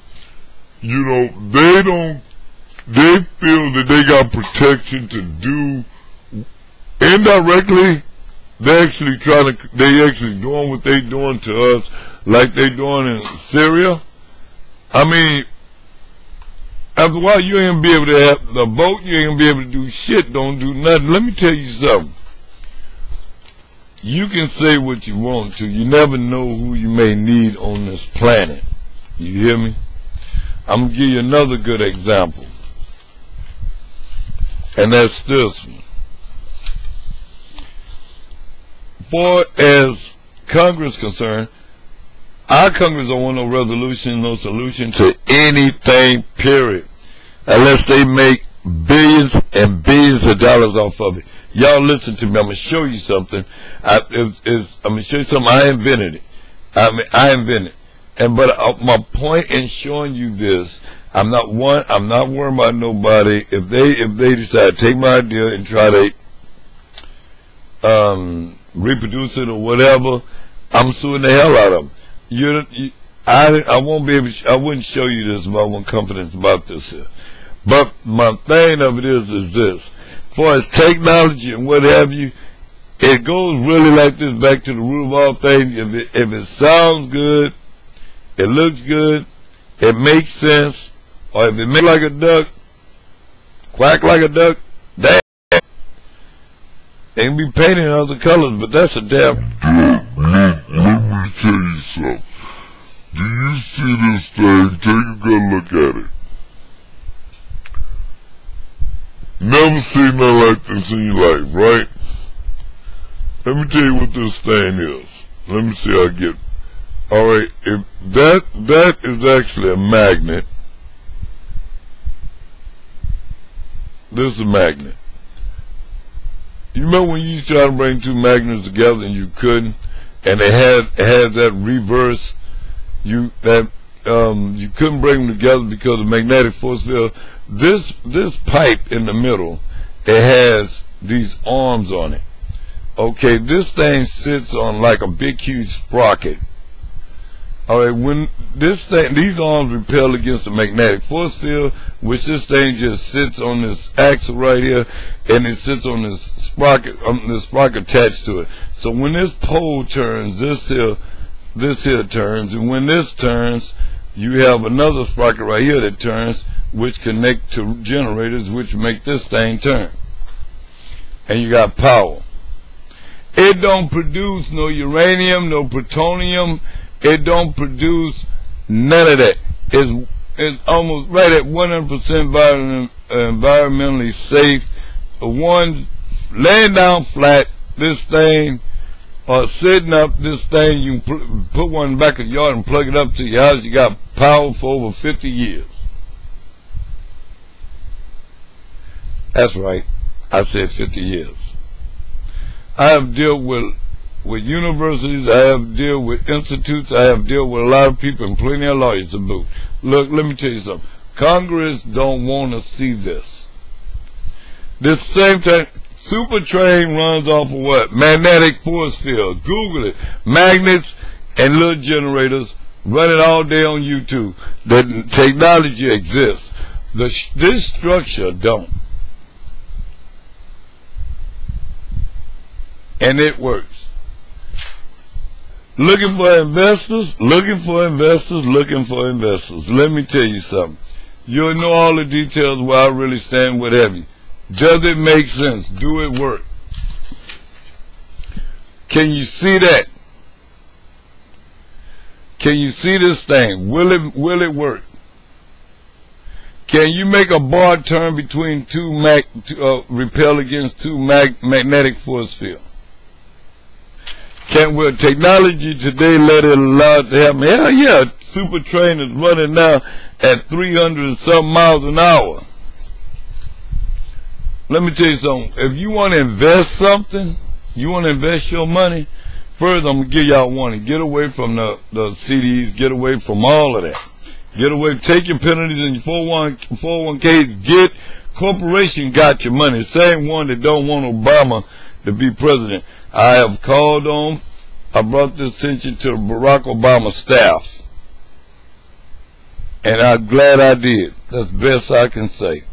they feel that they got protection to do indirectly, they actually doing what they doing to us, like they doing in Syria. I mean, after a while, you ain't gonna be able to have the boat. You ain't gonna be able to do shit. Don't do nothing. Let me tell you something. You can say what you want to. You never know who you may need on this planet. You hear me? I'm gonna give you another good example, and that's this one. Far as Congress concerned, our Congress don't want no resolution, no solution to anything, period, unless they make billions and billions of dollars off of it. Y'all listen to me. I'm gonna show you something. I'm gonna show you something. I invented it. I invented it. But my point in showing you this, I'm not worried about nobody. If they decide to take my idea and try to reproduce it or whatever, I'm suing the hell out of them. I won't be able to, I wouldn't show you this if I wasn't confident about this here. But my thing of it is this. As far as technology and what have you, it goes really like this, back to the root of all things. If it sounds good, it looks good, it makes sense, or if it makes like a duck, quack like a duck, damn. They can be painted in other colors, but that's a damn. Let me tell you something. Do you see this thing? Take a good look at it. Never seen nothing like this in your life, right? Let me tell you what this thing is. Let me see how I get. Alright, if that is actually a magnet. This is a magnet. You remember when you used to try to bring two magnets together and you couldn't, and it had that reverse, you couldn't bring them together because of magnetic force field. This pipe in the middle, it has these arms on it. Okay, this thing sits on like a big huge sprocket. Alright, when these arms repel against the magnetic force field, which this thing just sits on this axle right here, and it sits on this sprocket attached to it. So when this pole turns, this here turns, and when this turns, you have another sprocket right here that turns, which connect to generators, which make this thing turn. And you got power. It don't produce no uranium, no plutonium. It don't produce none of that. It's almost right at 100% environmentally safe. The ones laying down flat, this thing, or sitting up, this thing, you can put one in the back of the yard and plug it up to your house. You got power for over 50 years. That's right. I said 50 years. I have dealt with universities, I have dealt with institutes, I have dealt with a lot of people and plenty of lawyers to boot. Look, let me tell you something. Congress don't want to see this. This same time, super train runs off of what? Magnetic force field. Google it. Magnets and little generators running all day on YouTube. The technology exists. This structure don't. And it works. Looking for investors, looking for investors, looking for investors. Let me tell you something. You'll know all the details where I really stand, what have you. Does it make sense? Do it work? Can you see that? Can you see this thing? Will it work? Can you make a bar turn between repel against two magnetic force field? Will technology today let it allow it to happen? Hell yeah, super train is running now at 300 and something miles an hour. Let me tell you something. If you want to invest something, you want to invest your money, first I'm going to give y'all warning. Get away from the CDs, get away from all of that. Get away, take your penalties and your 401ks, get, corporation got your money. Same one that don't want Obama to be president. I have called on, I brought this attention to Barack Obama's staff. And I'm glad I did. That's the best I can say.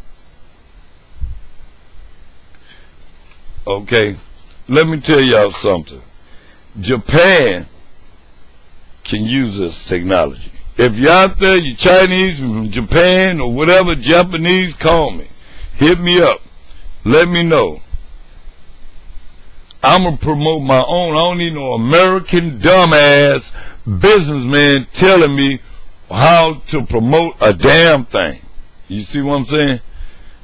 Okay, let me tell y'all something. Japan can use this technology. If you're out there, you're Chinese from Japan or whatever, Japanese, call me. Hit me up. Let me know. I'm going to promote my own. I don't need no American dumbass businessman telling me how to promote a damn thing. You see what I'm saying?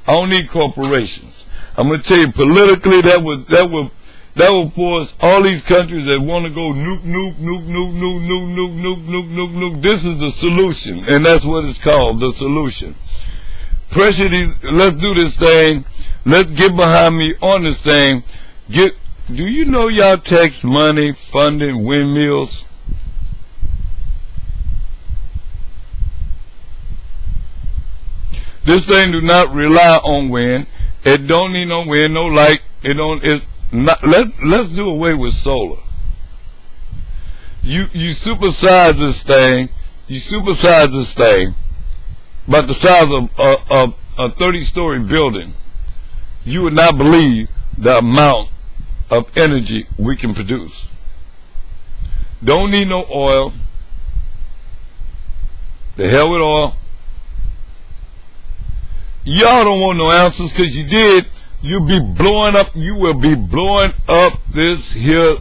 I don't need corporations. I'm going to tell you, politically, that would force all these countries that want to go nuke. This is the solution, and that's what it's called, the solution. Pressure these. Let's do this thing. Let's get behind me on this thing. Do you know y'all tax money funding windmills? This thing do not rely on wind. It don't need no wind, no light. It's not. Let's do away with solar. You supersize this thing. You supersize this thing about the size of a 30-story building. You would not believe the amount of energy we can produce. Don't need no oil. The hell with oil. Y'all don't want no answers, because you did. You'll be blowing up. You will be blowing up this here.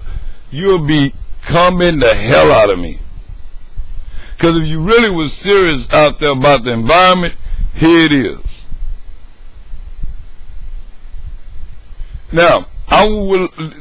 You'll be coming the hell out of me. Because if you really was serious out there about the environment, here it is. Now,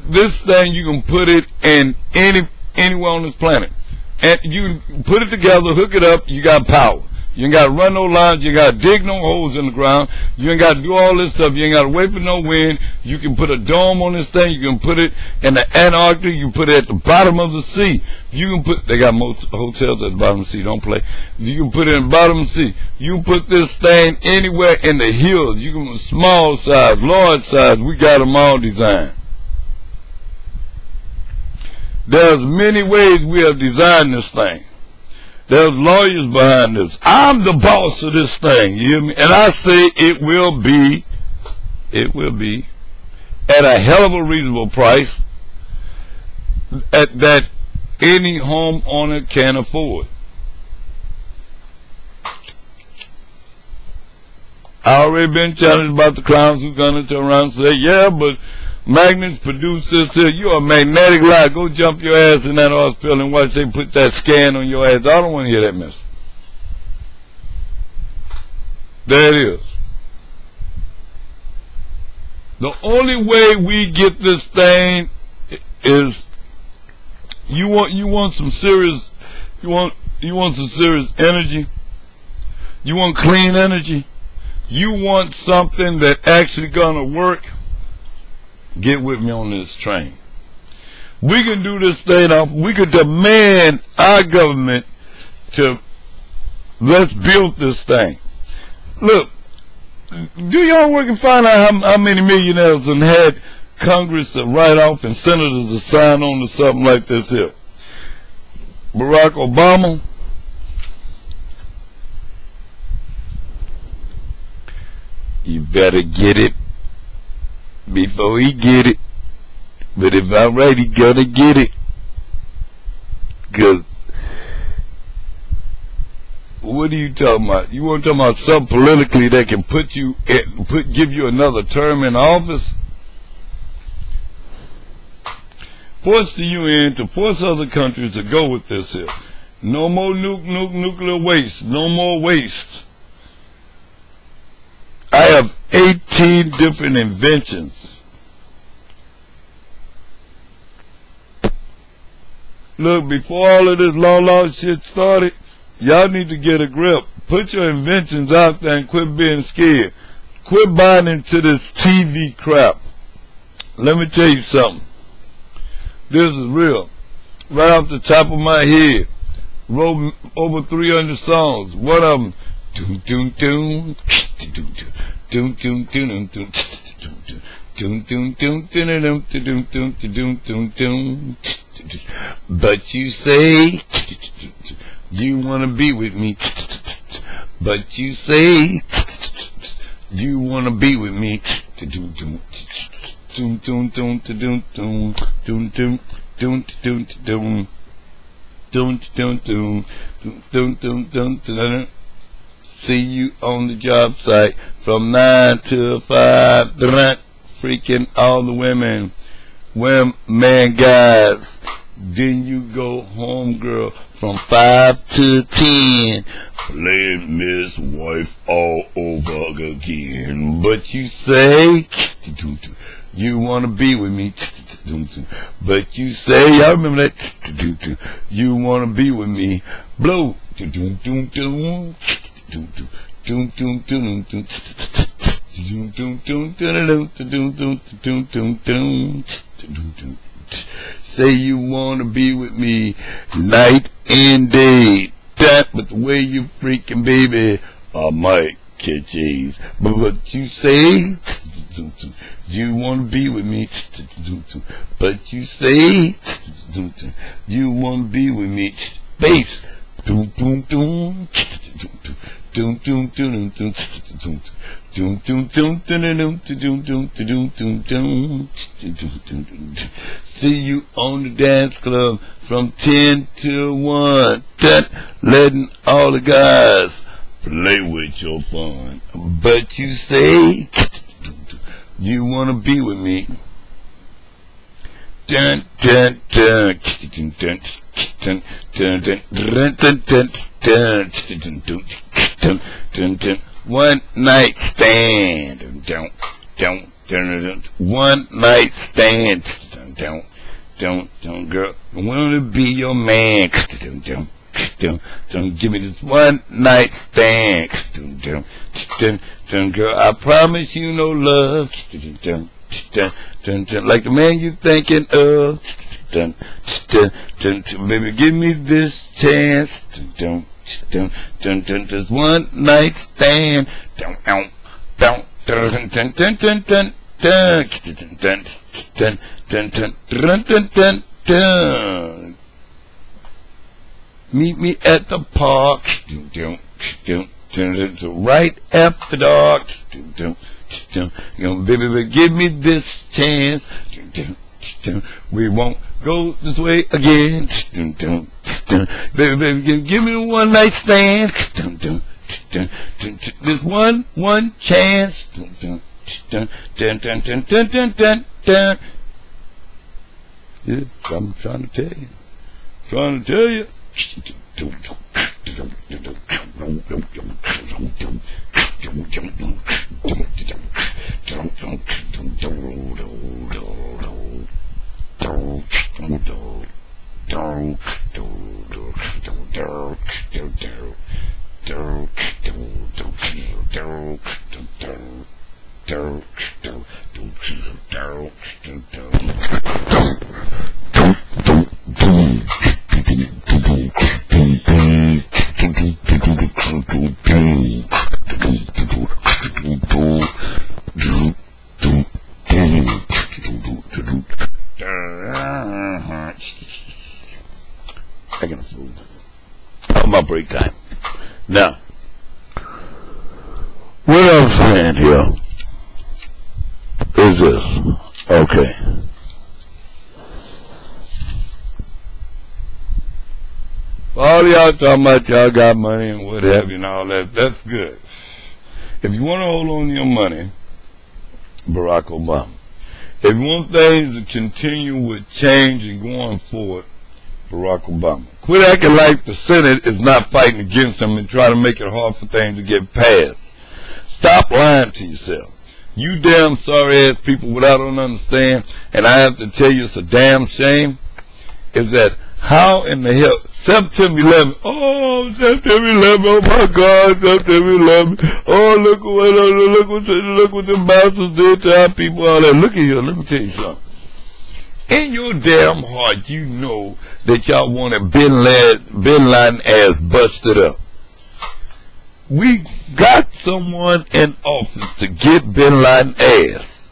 this thing, you can put it in anywhere on this planet. And you can put it together, hook it up, you got power. You ain't got to run no lines, you ain't got to dig no holes in the ground, you ain't got to do all this stuff, you ain't got to wait for no wind. You can put a dome on this thing, you can put it in the Antarctic, you can put it at the bottom of the sea. You can put, they got most hotels at the bottom of the sea, don't play. You can put it in the bottom of the sea. You can put this thing anywhere in the hills. You can, small size, large size, we got them all designed. There's many ways we have designed this thing. There's lawyers behind this. I'm the boss of this thing, you hear me? And I say it will be at a hell of a reasonable price that any homeowner can afford. I already been challenged about the clowns who's gonna turn around and say, yeah, but magnets produce this here. You're a magnetic lie. Go jump your ass in that hospital and watch they put that scan on your ass. I don't want to hear that mess. There it is. The only way we get this thing is you want some serious some serious energy. You want clean energy. You want something that actually gonna work. Get with me on this train. We can do this thing off. We could demand our government to let's build this thing. Look, do y'all work and find out how many millionaires and had Congress to write off and senators to sign on to something like this here? Barack Obama, you better get it before he get it. But if I'm right, he gonna get it. Cause what are you talking about? You want to talk about something politically that can give you another term in office? Force the UN to force other countries to go with this here. No more nuclear waste. No more waste. I have 18 different inventions. Look, before all of this law shit started, y'all need to get a grip. Put your inventions out there and quit being scared. Quit buying into this TV crap. Let me tell you something. This is real. Right off the top of my head. Wrote over 300 songs. One of them, doom doom doom, doom doom. Doom doom doom doom doom doom doom doom doom doom doom. But you say you wanna be with me. But you say you wanna be with me. Doom doom doom doom doom doom doom doom doom doom doom doom doom doom doom doom. See you on the job site from 9 to 5. Freaking all the women, man, guys. Then you go home, girl, from 5 to 10. Play Miss Wife all over again. But you say you wanna be with me. But you say, y'all remember that? You wanna be with me. Blow. Say you wanna be with me night and day. But the way you freaking, baby, I might catch AIDS. But you say you wanna be with me. But you say you wanna be with me. Space. See you on the dance club from 10 to 1. Letting all the guys play with your fun. But you say you wanna be with me. Dun dun dun dun dun dun dun dun dun dun. One night stand. One night stand. Don't, girl. I wanna be your man. Don't give me this one night stand. Girl, I promise you no love. Like the man you thinking of. Baby, give me this chance. Just one night stand. Meet me at the park. Right after dark. Baby, give me this chance. We won't go this way again. Baby, give me one night stand. This one chance. Yeah, I'm trying to tell you. On my break time. Now, what I'm saying here is this. Okay. All y'all talking about y'all got money and what have you and all that, that's good. If you want to hold on to your money, Barack Obama. If you want things to continue with change and going forward, Barack Obama. Quit acting like the Senate is not fighting against him and try to make it hard for things to get passed. Stop lying to yourself. You damn sorry ass people, what I don't understand, and I have to tell you it's a damn shame, is that how in the hell, September 11, oh, September 11, oh my God, September 11, oh, look what the bastards did to our people, all that. Look at here, let me tell you something. In your damn heart, you know that y'all wanted Bin Laden ass busted up. We got someone in office to get Bin Laden ass.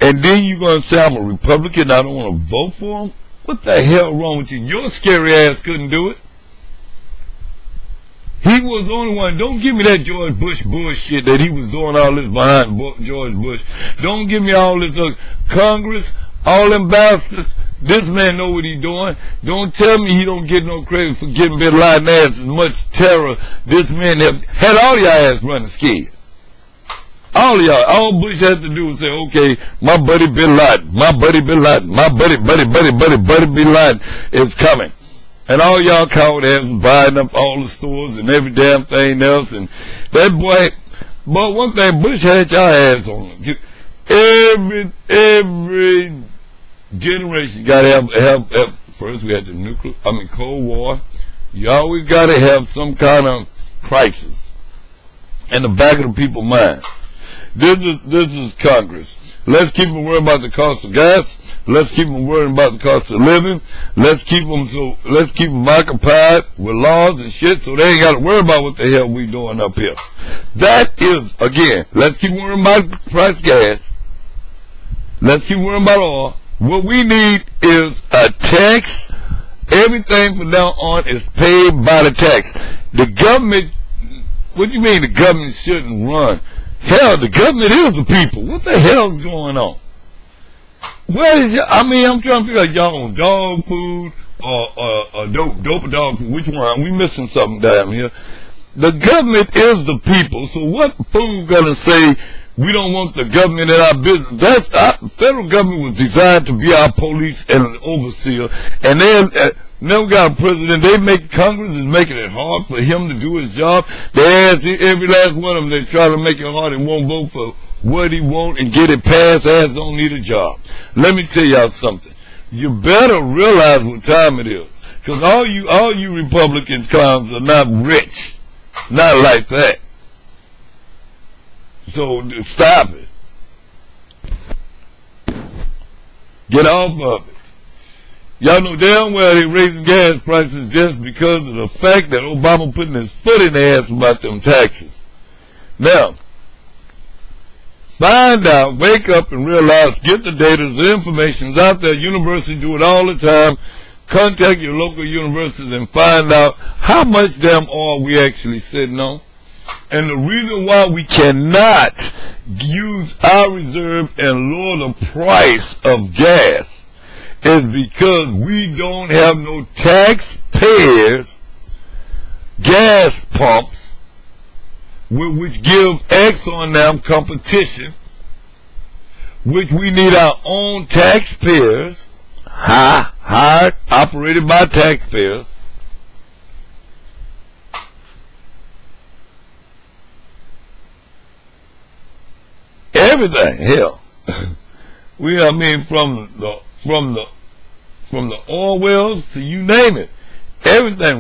And then you're going to say I'm a Republican, I don't want to vote for him? What the hell wrong with you? Your scary ass couldn't do it. He was the only one. Don't give me that George Bush bullshit that he was doing all this behind George Bush. Don't give me all this Congress, all them bastards. This man know what he doing. Don't tell me he don't get no credit for getting Bin Laden ass as much terror. This man had all y'all ass running scared. All y'all, all Bush had to do was say, okay, my buddy Bin Laden, my buddy Bin Laden, my buddy Bin Laden is coming. And all y'all coward ass was buying up all the stores and every damn thing else. And that boy, but one thing, Bush had y'all ass on him. Every generation got to have, first we had the Cold War. You always got to have some kind of crisis in the back of the people's mind. This is Congress. Let's keep them worried about the cost of gas. Let's keep them worried about the cost of living. Let's keep them occupied with laws and shit so they ain't got to worry about what the hell we doing up here. That is, again, let's keep worrying about the price of gas. Let's keep worrying about oil. What we need is a tax. Everything from now on is paid by the tax. The government, what do you mean the government shouldn't run? Hell, the government is the people. What the hell's going on? Where is I'm trying to figure out y'all on dog food or dope dog food. Which one? We missing something down here. The government is the people. So what fool gonna say we don't want the government in our business? The federal government was designed to be our police and an overseer. And then now we got a president. Congress is making it hard for him to do his job. They ask every last one of them. They try to make it hard and won't vote for what he want and get it passed. Ass don't need a job. Let me tell y'all something. You better realize what time it is, because all you Republicans clowns are not rich, not like that. So stop it. Get off of it. Y'all know damn well they raising gas prices just because of the fact that Obama putting his foot in the ass about them taxes. Now, find out, wake up and realize, get the data, the information's out there. Universities do it all the time. Contact your local universities and find out how much damn oil we actually sitting on. And the reason why we cannot use our reserve and lower the price of gas is because we don't have no taxpayers gas pumps which give Exxon them competition, which we need our own taxpayers, hired, operated by taxpayers. Everything, hell. From the oil wells to you name it. Everything,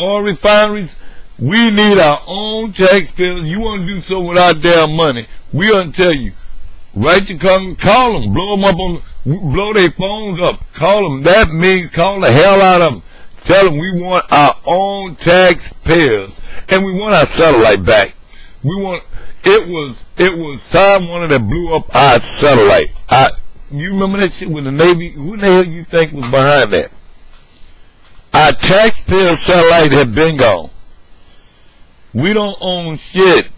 oil refineries, we need our own taxpayers. You want to do something with our damn money, we gonna tell you. Write your Congress, call them, blow their phones up, call them. That means call the hell out of them. Tell them we want our own taxpayers, and we want our satellite back. It was Time Warner that blew up our satellite. You remember that shit with the Navy? Who the hell you think was behind that? Our taxpayer satellite had been gone. We don't own shit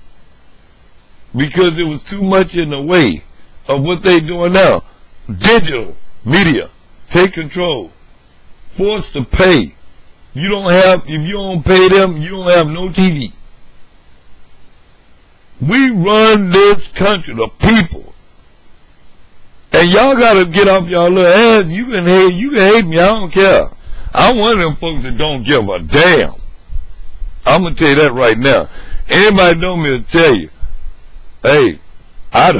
because it was too much in the way of what they doing now. Digital media, take control, forced to pay. If you don't pay them, you don't have no TV. We run this country, the people. And y'all gotta get off y'all little ass. You can hate me, I don't care. I'm one of them folks that don't give a damn. I'm gonna tell you that right now. Anybody know me will tell you, hey, I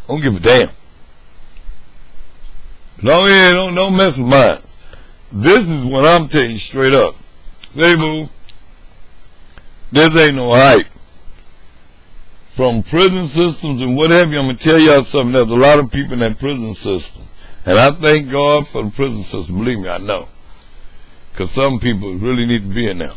don't give a damn. Don't mess with mine. This is what I'm telling you straight up. Say, boo, this ain't no hype. From prison systems and whatever, I'm going to tell y'all something. There's a lot of people in that prison system. And I thank God for the prison system. Believe me, I know. Because some people really need to be in there.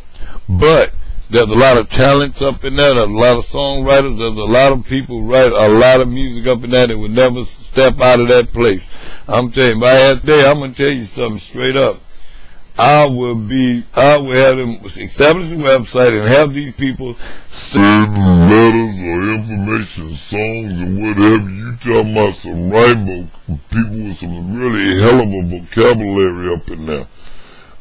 But there's a lot of talents up in there. There's a lot of songwriters. There's a lot of people write a lot of music up in there that would never step out of that place. I'm telling you, by that day, I'm going to tell you something straight up. I will have them establish a website and have these people send letters or information, songs and whatever. You talking about some rainbow people with some really hell of a vocabulary up in there.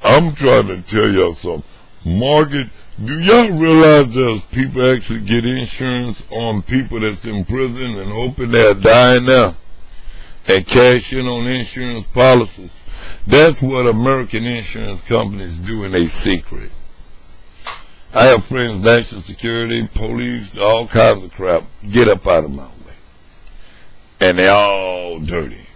I'm trying to tell y'all something. Margaret, do y'all realize there's people actually get insurance on people that's in prison and hoping they're dying now and cash in on insurance policies? That's what American insurance companies do in a secret. I have friends, national security, police, all kinds of crap. Get up out of my way. And they're all dirty.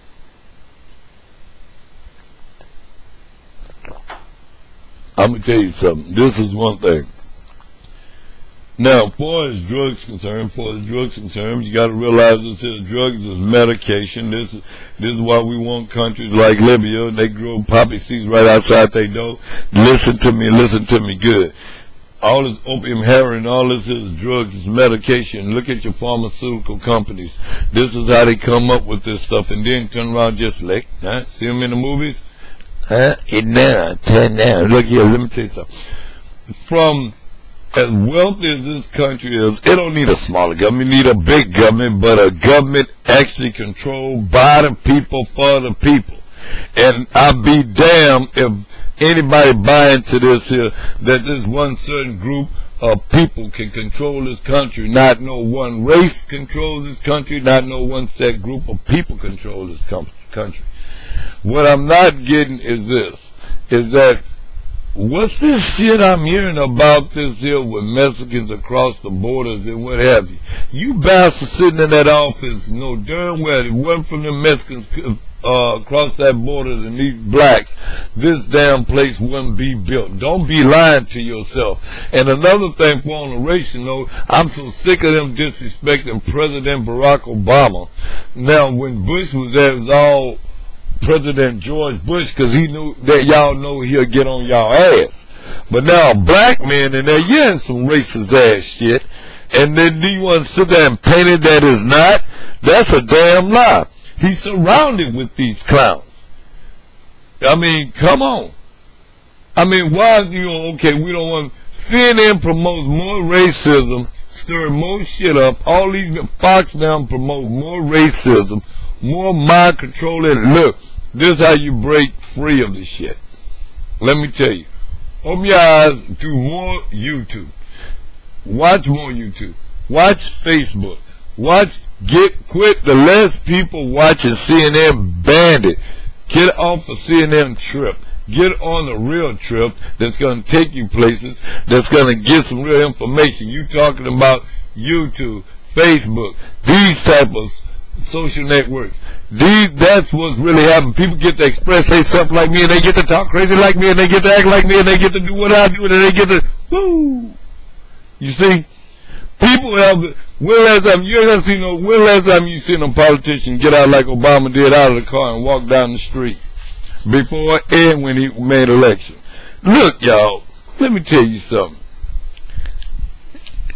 I'm going to tell you something. This is one thing. Now, as far as drugs concerned, you got to realize this is drugs is medication. This is why we want countries like Libya. They grow poppy seeds right outside their door. Listen to me good. All this opium, heroin, all this is drugs, is medication. Look at your pharmaceutical companies. This is how they come up with this stuff, and then turn around just like, see them in the movies? Look here, let me tell you something. From as wealthy as this country is, it don't need a smaller government, it need a big government, but a government actually controlled by the people, for the people. And I'll be damned if anybody buy into this here, that this one certain group of people can control this country. Not no one race controls this country, not no one set group of people control this country. What I'm not getting is this, is that what's this shit I'm hearing about this here with Mexicans across the borders and what have you? You bastards sitting in that office know darn well it wasn't from the Mexicans across that border and these blacks, this damn place wouldn't be built. Don't be lying to yourself. And another thing, for on a racial note, I'm so sick of them disrespecting President Barack Obama. Now, when Bush was there, it was all President George Bush, because he knew that y'all know he'll get on y'all ass. But now black men in there, yeah, some racist ass shit, and then you want to sit there and paint it that is not? That's a damn lie. He's surrounded with these clowns. I mean, come on. I mean, why, okay, we don't want, CNN promotes more racism, stir more shit up, all these, Fox now promote more racism, more mind controlling. Look, this is how you break free of this shit. Let me tell you. Open your eyes, do more YouTube. Watch more YouTube. Watch Facebook. Quit the less people watching CNN, ban it. Get off a CNN trip. Get on a real trip that's going to take you places, that's going to get some real information. You talking about YouTube, Facebook, these type of social networks. That's what's really happening. People get to express themselves like me, and they get to talk crazy like me, and they get to act like me, and they get to do what I do, and they get to, woo! You see? People have, when last time you seen a politician get out like Obama did out of the car and walk down the street before and when he made election? Look, y'all, let me tell you something.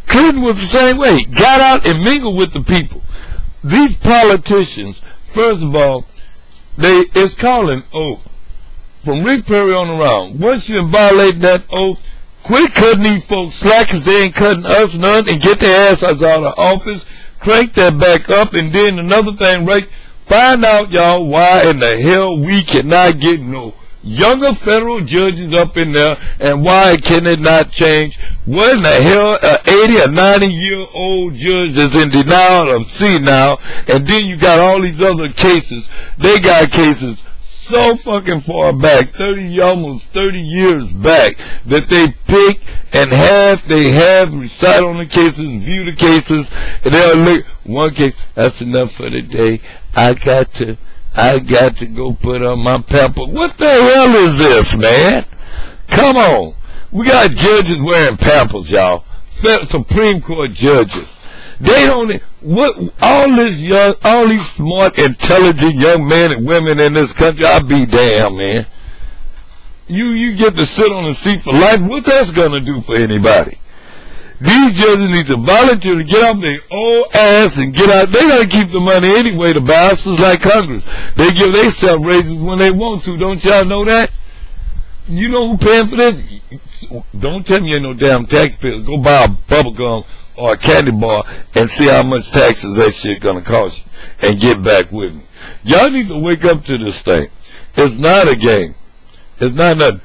Clinton was the same way. Got out and mingled with the people. These politicians, first of all, it's called an oath. From Rick Perry on around. Once you violate that oath, quit cutting these folks slack, because they ain't cutting us none, and get their asses out of office, crank that back up, and then another thing, right, find out, y'all, why in the hell we cannot get no younger federal judges up in there, and why can it not change? What in the hell, 80 or 90-year-old judge is in denial of senile, and then you got all these other cases. They got cases so fucking far back, almost 30 years back, that they pick and they have recite on the cases, view the cases, and they'll look, one case, that's enough for the day. I got to go put on my pamper. What the hell is this, man? Come on. We got judges wearing pampers, y'all. Supreme Court judges. They don't, all these smart, intelligent young men and women in this country, I'll be damn, man. You get to sit on the seat for life. What that's gonna do for anybody? These judges need to volunteer to get off their old ass and get out. They gotta keep the money anyway, the bastards like Congress. They give themselves raises when they want to. Don't y'all know that? You know who paying for this? Don't tell me you ain't no damn taxpayer. Go buy a bubble gum or a candy bar and see how much taxes that shit gonna cost you, and get back with me. Y'all need to wake up to this thing. It's not a game. It's not nothing.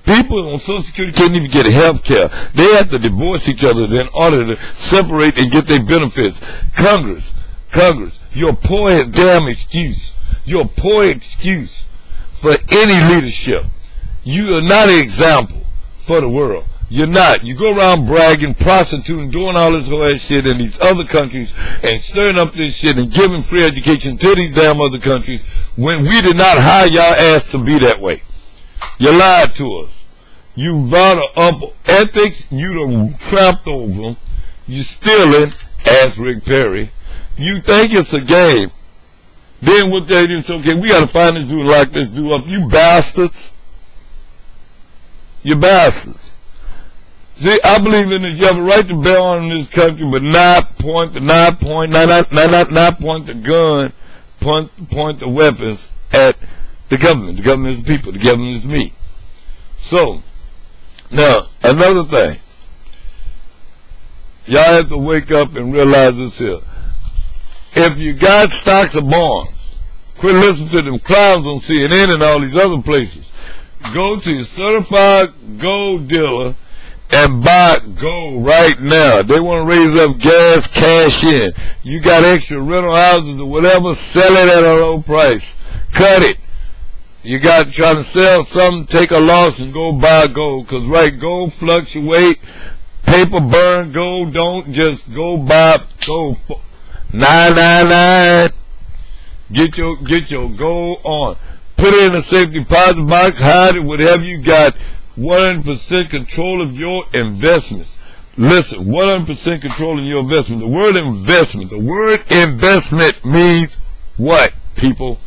People on Social Security can't even get health care. They have to divorce each other in order to separate and get their benefits. Congress, your poor damn excuse. Your poor excuse for any leadership. You are not an example for the world. You're not. You go around bragging, prostituting, doing all this whole ass shit in these other countries and stirring up this shit and giving free education to these damn other countries when we did not hire y'all ass to be that way. You lied to us. You vowed up ethics. You done trapped over them. You stealing, asked Rick Perry. You think it's a game. Then what they do is, okay, we got to find this dude, lock this dude up. You bastards. You bastards. See, I believe in this. You have a right to bear arms in this country, but not point the gun, point the weapons at the government. The government is the people. The government is me. So, now, another thing. Y'all have to wake up and realize this here. If you got stocks or bonds, quit listening to them clowns on CNN and all these other places. Go to your certified gold dealer and buy gold right now. They want to raise up gas, cash in. You got extra rental houses or whatever, sell it at a low price. Cut it. You got trying to sell something, take a loss and go buy gold. Because right, gold fluctuate, paper burn, gold don't. Just go buy gold. 999. Get your gold on. Put it in a safe deposit box, hide it, whatever you got. 100% control of your investments. Listen, 100% control of your investment. The word investment means what, people?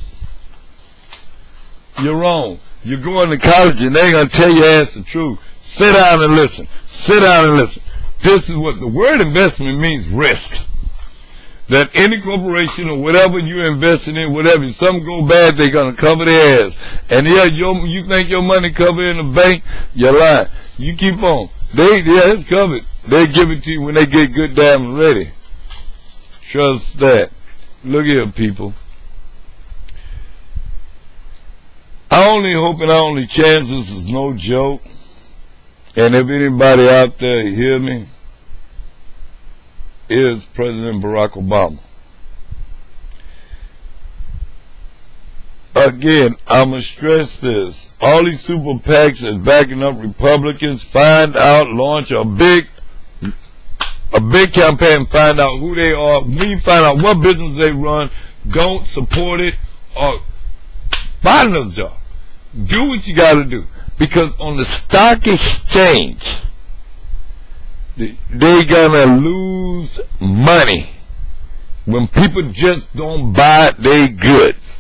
You're wrong. You're going to college and they're going to tell your ass the truth. Sit down and listen. Sit down and listen. This is what the word investment means, risk. That any corporation or whatever you're investing in, whatever, if something go bad, they're going to cover their ass. And yeah, you think your money covered in the bank, you're lying. You keep on. It's covered. They give it to you when they get good damn ready. Trust that. Look here, people. I only hope and I only chance this is no joke. And if anybody out there hear me, is President Barack Obama. Again, I'm going to stress this. All these super PACs that's backing up Republicans, find out, launch a big campaign, find out who they are. When you find out what business they run, don't support it or find another job. Do what you got to do. Because on the stock exchange, they're gonna lose money when people just don't buy their goods.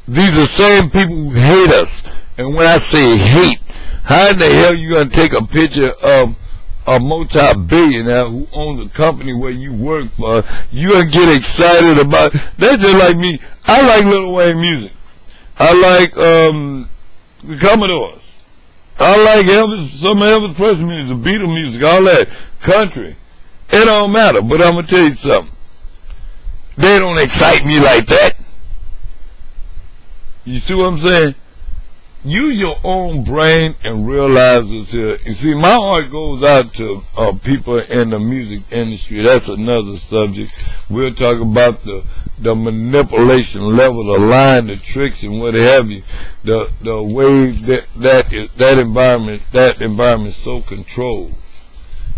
These are the same people who hate us. And when I say hate, how in the hell you gonna take a picture of a multi-billionaire who owns a company where you work for? You gonna get excited about it? That's just like me. I like Lil Wayne music. I like the Commodores. I like Elvis, some Elvis Presley music, the Beatles music, all that, country. It don't matter, but I'm going to tell you something. They don't excite me like that. You see what I'm saying? Use your own brain and realize this here. You see, my heart goes out to people in the music industry. That's another subject. We'll talk about the manipulation level, the lying, the tricks, and what have you. The way that environment is so controlled.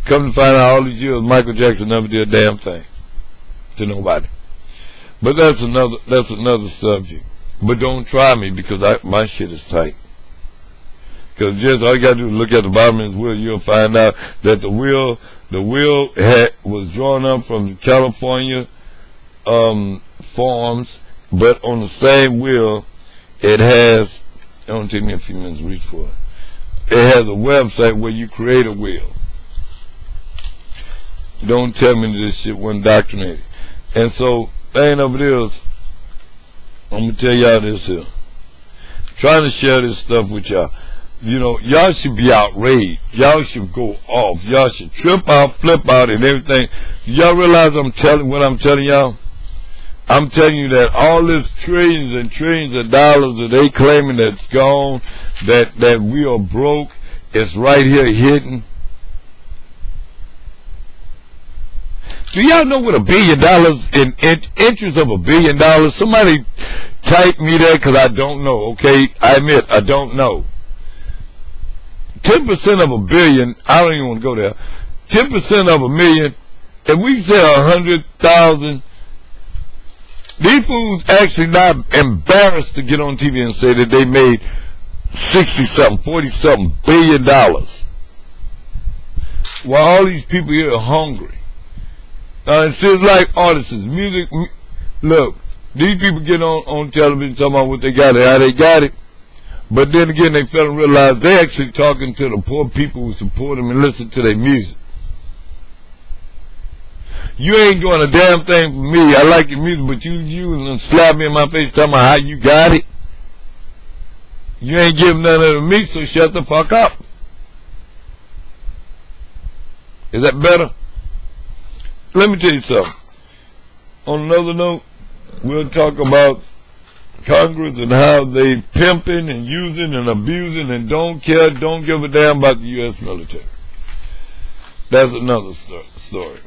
Come to find out, all these years, Michael Jackson never did a damn thing to nobody. But that's another subject. But don't try me because my shit is tight. Because just all you gotta do is look at the bottom of his wheel, you'll find out that the wheel was drawn up from the California farms, but on the same wheel, it has. It don't take me a few minutes to reach for it. It has a website where you create a wheel. Don't tell me this shit wasn't indoctrinated. And so, thing of it is, I'm gonna tell y'all this here. trying to share this stuff with y'all. You know, y'all should be outraged. Y'all should go off. Y'all should trip out, flip out, and everything. Y'all realize what I'm telling y'all? I'm telling you that all this trillions and trillions of dollars that they claiming that's gone, that we are broke, it's right here hidden. Do y'all know what $1 billion in interest of $1 billion? Somebody type me that, because I don't know, okay? I admit, I don't know. 10% of $1 billion, I don't even want to go there. 10% of $1 million, if we sell 100,000, these fools actually not embarrassed to get on TV and say that they made 60-something, 40-something billion dollars. While all these people here are hungry. It seems like artists, music, look, these people get on television talking about what they got and how they got it. But then again, they fail to realize they're actually talking to the poor people who support them and listen to their music. You ain't doing a damn thing for me. I like your music, but you slap me in my face talking about how you got it. You ain't giving none of it to me, so shut the fuck up. Is that better? Let me tell you something. On another note, we'll talk about Congress and how they pimping and using and abusing and don't care, don't give a damn about the U.S. military. That's another story.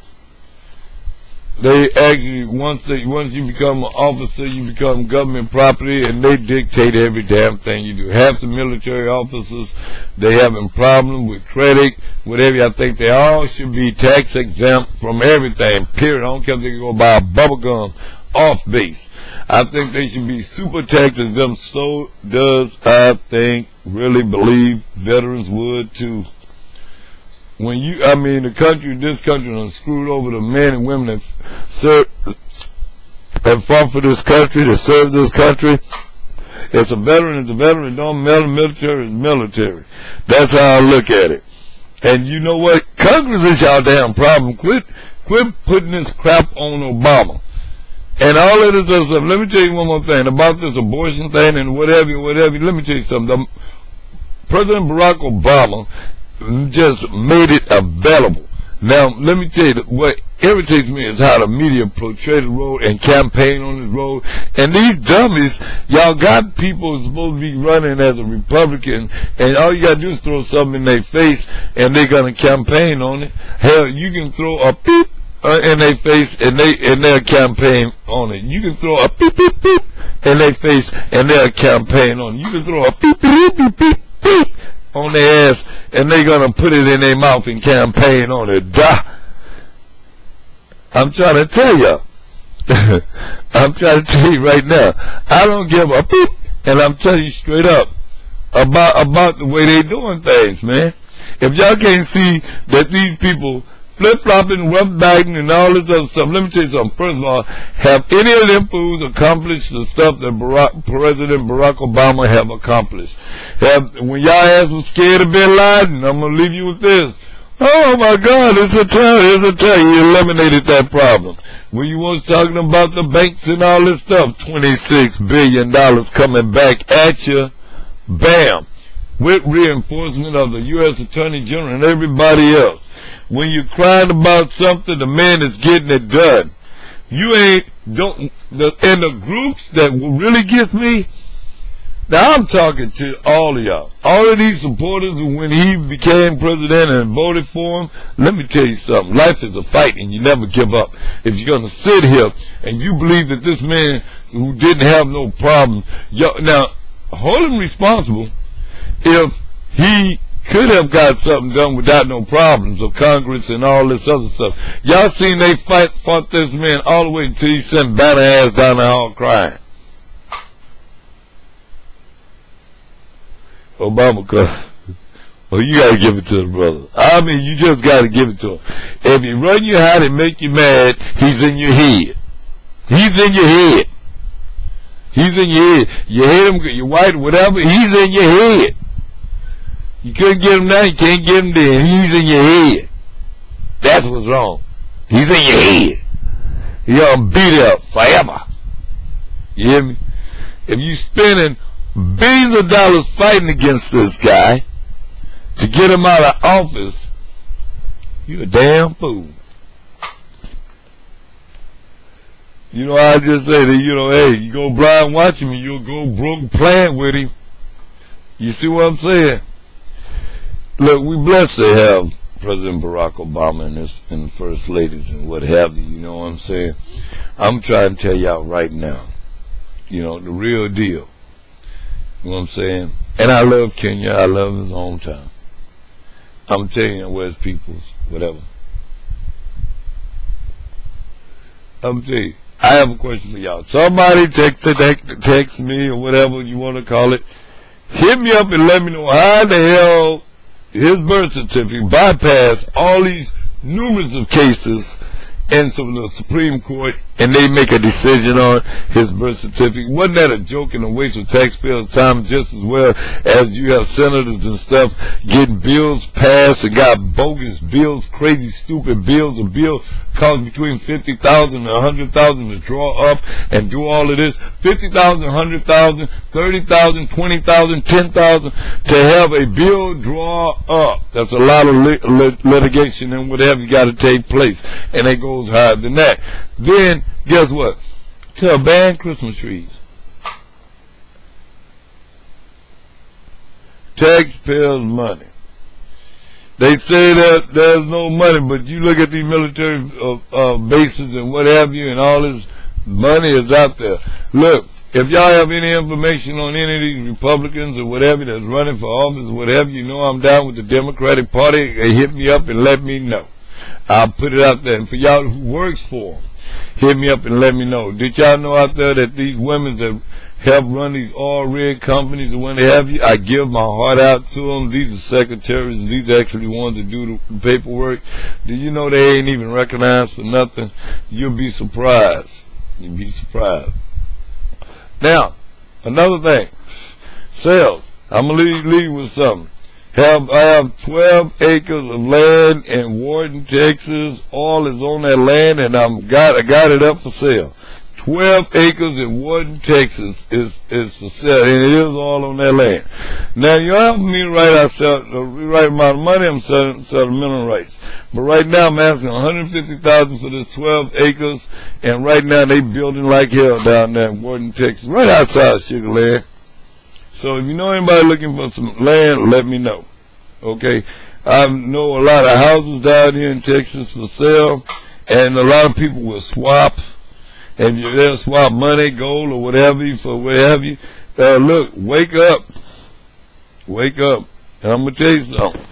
They actually, once you become an officer, you become government property, and they dictate every damn thing you do. Half the military officers, they having problems with credit, whatever. I think they all should be tax exempt from everything, period. I don't care if they can go buy a bubble gum off base. I think they should be super tax exempt. So does, I think, really believe veterans would too. When this country done screwed over the men and women that serve and fought for this country, to serve this country. It's a veteran, it's a veteran. It don't matter, military is military. That's how I look at it. And you know what? Congress is y'all damn problem. Quit putting this crap on Obama. And all of this other stuff. Let me tell you one more thing about this abortion thing and whatever. Let me tell you something. President Barack Obama just made it available. Now, let me tell you, what irritates me is how the media portray the road and campaign on this road. And these dummies, y'all got people supposed to be running as a Republican, and all you got to do is throw something in their face, and they're going to campaign on it. Hell, you can throw a beep in their face, and they'll campaign on it. You can throw a beep, beep, beep in their face, and they'll campaign on it. You can throw a beep, beep, beep, beep, beep on their ass, and they're gonna put it in their mouth and campaign on it. Duh. I'm trying to tell you. I'm trying to tell you right now. I don't give a beep, and I'm telling you straight up about the way they doing things, man. If y'all can't see that these people flip-flopping, rough-bagging, and all this other stuff, let me tell you something. First of all, have any of them fools accomplished the stuff that President Barack Obama have accomplished? When y'all ass was scared of Bin Laden, I'm going to leave you with this. Oh my God, it's a terror. You eliminated that problem. When you was talking about the banks and all this stuff, $26 billion coming back at you, bam, with reinforcement of the U.S. Attorney General and everybody else. When you're crying about something, the man is getting it done. And the groups that really gets me, now I'm talking to all of y'all. All of these supporters when he became president and voted for him, let me tell you something. Life is a fight and you never give up. If you're going to sit here and you believe that this man who didn't have no problem, now hold him responsible if he could have got something done without no problems of Congress and all this other stuff. Y'all seen they fought this man all the way until he sent battle ass down the hall crying. Obama, well, you gotta give it to the brother. I mean, you just gotta give it to him. If he run you hot and make you mad, he's in your head. He's in your head. He's in your head. You hate him, you're white, whatever, he's in your head. You couldn't get him now, you can't get him then. He's in your head. That's what's wrong. He's in your head. You're gonna beat up forever. You hear me? If you spending billions of dollars fighting against this guy to get him out of office, you're a damn fool. You know, I just say that, you know, hey, you go blind watching me, you'll go broke playing with him. You see what I'm saying? Look, we blessed to have President Barack Obama and the First Ladies and what have you, you know what I'm saying? I'm trying to tell y'all right now, you know, the real deal. You know what I'm saying? And I love Kenya, I love his hometown. I'm telling you, West Peoples, whatever. I'm telling you, I have a question for y'all. Somebody text me or whatever you want to call it. Hit me up and let me know how the hell his birth certificate bypassed all these numerous of cases in the Supreme Court, and they make a decision on his birth certificate. Wasn't that a joke and a waste of taxpayers' time just as well as you have senators and stuff getting bills passed and got bogus bills, crazy, stupid bills, a bill costs between $50,000 and $100,000 to draw up and do all of this. $50,000, $100,000, $30,000, $20,000, $10,000 to have a bill draw up. That's a lot of litigation and whatever got to take place, and it goes higher than that. Then guess what? To ban Christmas trees. Taxpayers' money. They say that there's no money, but you look at these military bases and what have you, and all this money is out there. Look, if y'all have any information on any of these Republicans or whatever that's running for office or whatever, you know I'm down with the Democratic Party, hit me up and let me know. I'll put it out there. And for y'all who works for them, hit me up and let me know. Did y'all know out there that these women that help run these oil rig companies and when they have you, I give my heart out to them. These are secretaries and these are actually ones that do the paperwork. Do you know they ain't even recognized for nothing? You'll be surprised. You'll be surprised. Now, another thing. Sales. I'm going to leave you with something. I have 12 acres of land in Wharton, Texas. All is on that land, and I got it up for sale. 12 acres in Wharton, Texas is for sale, and it is all on that land. Now, you have me right, the right amount of money, I'm selling mineral rights. But right now, I'm asking $150,000 for this 12 acres, and right now they building like hell down there in Wharton, Texas, right outside Sugar Land. So if you know anybody looking for some land, let me know. Okay? I know a lot of houses down here in Texas for sale, and a lot of people will swap, and they'll swap money, gold, or whatever for whatever you. Look, wake up. Wake up. And I'm going to tell you something.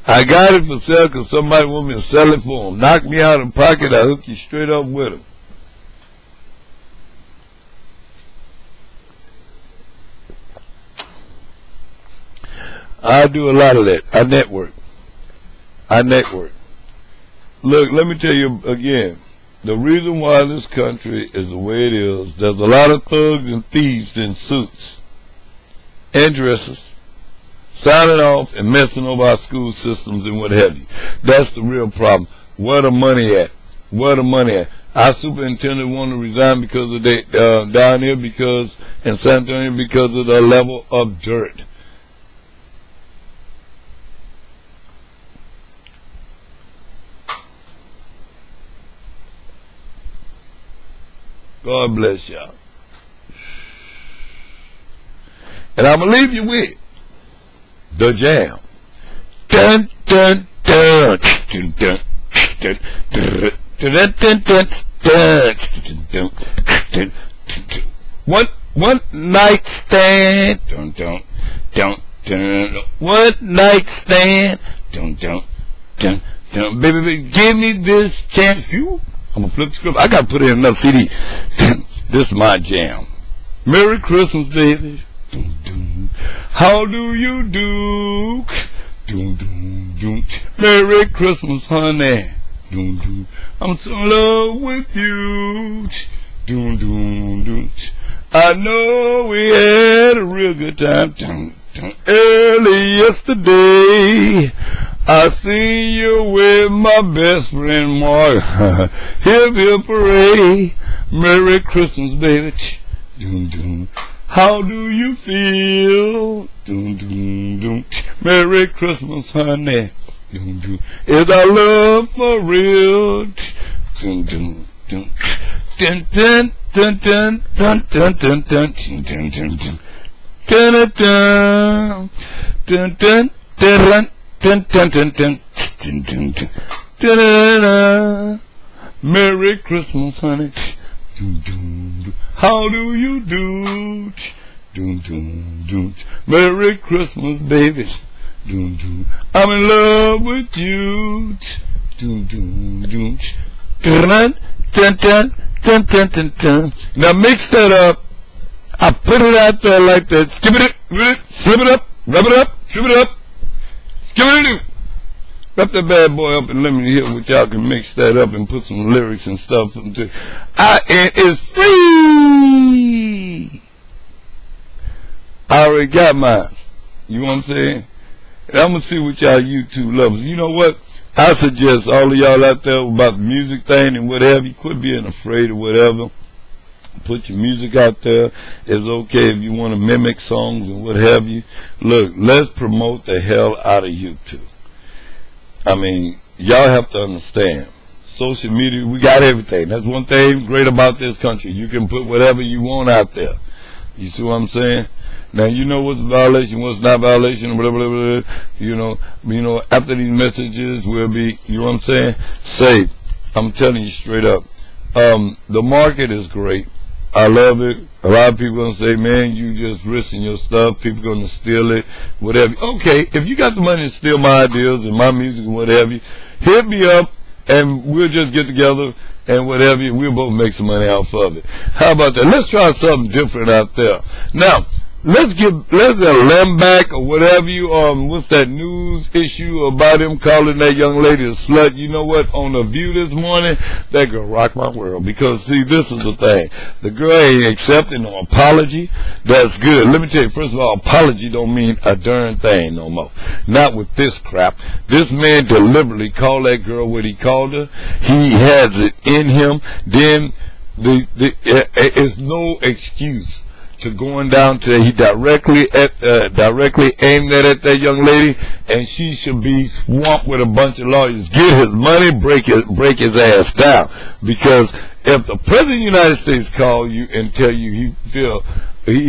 I got it for sale because somebody want me to sell it for them. Knock me out of pocket, I hook you straight up with them. I do a lot of that. I network. Look, let me tell you again. The reason why this country is the way it is, there's a lot of thugs and thieves in suits and dresses signing off and messing over our school systems and what have you. That's the real problem. Where the money at? Where the money at? Our superintendent wanted to resign because of down here in San Antonio because of the level of dirt. God bless y'all. And I'm going to leave you with the jam. Dun, dun, dun, dun, dun, dun, dun, dun, dun, dun, dun, dun. One night stand. Dun, dun, dun, dun. One night stand. Dun, dun, dun, dun. Baby, give me this chance. I'm going to flip the script. I got to put in another CD. This is my jam. Merry Christmas, baby. How do you do? Merry Christmas, honey. I'm so in love with you. I know we had a real good time. Early yesterday, I see you with my best friend Mark. Hip hip hooray, Merry Christmas, baby. Doom doom. How do you feel? Doom doom doom. Merry Christmas, honey. Doom doom. Is our love for real? Doom doom doom. Dun dun dun dun dun dun dun dun dun dun dun dun. Dun dun dun dun dun. Dun, dun, dun, dun, dun, dun, dun, dun, dun, dun. Merry Christmas, honey. Dun, dun, dun. How do you do? Dun, dun, dun. Merry Christmas, baby. Dun, dun. I'm in love with you. Dun, dun, dun. Dun, dun, dun, dun, dun, dun, dun. Now mix that up. I put it out there like that. Skip it, slip it up, rub it up, shove it up. Skip-a-doo! Wrap that bad boy up and let me hear what y'all can mix that up and put some lyrics and stuff into it. And it's free! I already got mine. You know what I'm saying? And I'm gonna see what y'all YouTube lovers. You know what? I suggest all of y'all out there about the music thing and whatever, you quit being afraid or whatever. Put your music out there. It's okay if you want to mimic songs and what have you. Look, let's promote the hell out of YouTube. I mean, y'all have to understand. Social media, we got everything. That's one thing great about this country. You can put whatever you want out there. You see what I'm saying? Now, you know what's violation, what's not violation, blah, blah, blah, blah. You know, after these messages will be, you know what I'm saying? Say, I'm telling you straight up. The market is great. I love it. A lot of people gonna say, man, you just risking your stuff. People gonna steal it, whatever. Okay, if you got the money to steal my ideas and my music and whatever, hit me up and we'll just get together and whatever. We'll both make some money off of it. How about that? Let's try something different out there. Now, let's Lem back or whatever you, what's that news issue about him calling that young lady a slut? You know what? On The View this morning, that girl rocked my world. Because, see, this is the thing. The girl ain't accepting no apology. That's good. Let me tell you, first of all, apology don't mean a darn thing no more. Not with this crap. This man deliberately called that girl what he called her. He has it in him. Then, it's no excuse to going down to he directly aimed at that young lady, and she should be swamped with a bunch of lawyers. Get his money, break his ass down. Because if the President of the United States call you and tell you he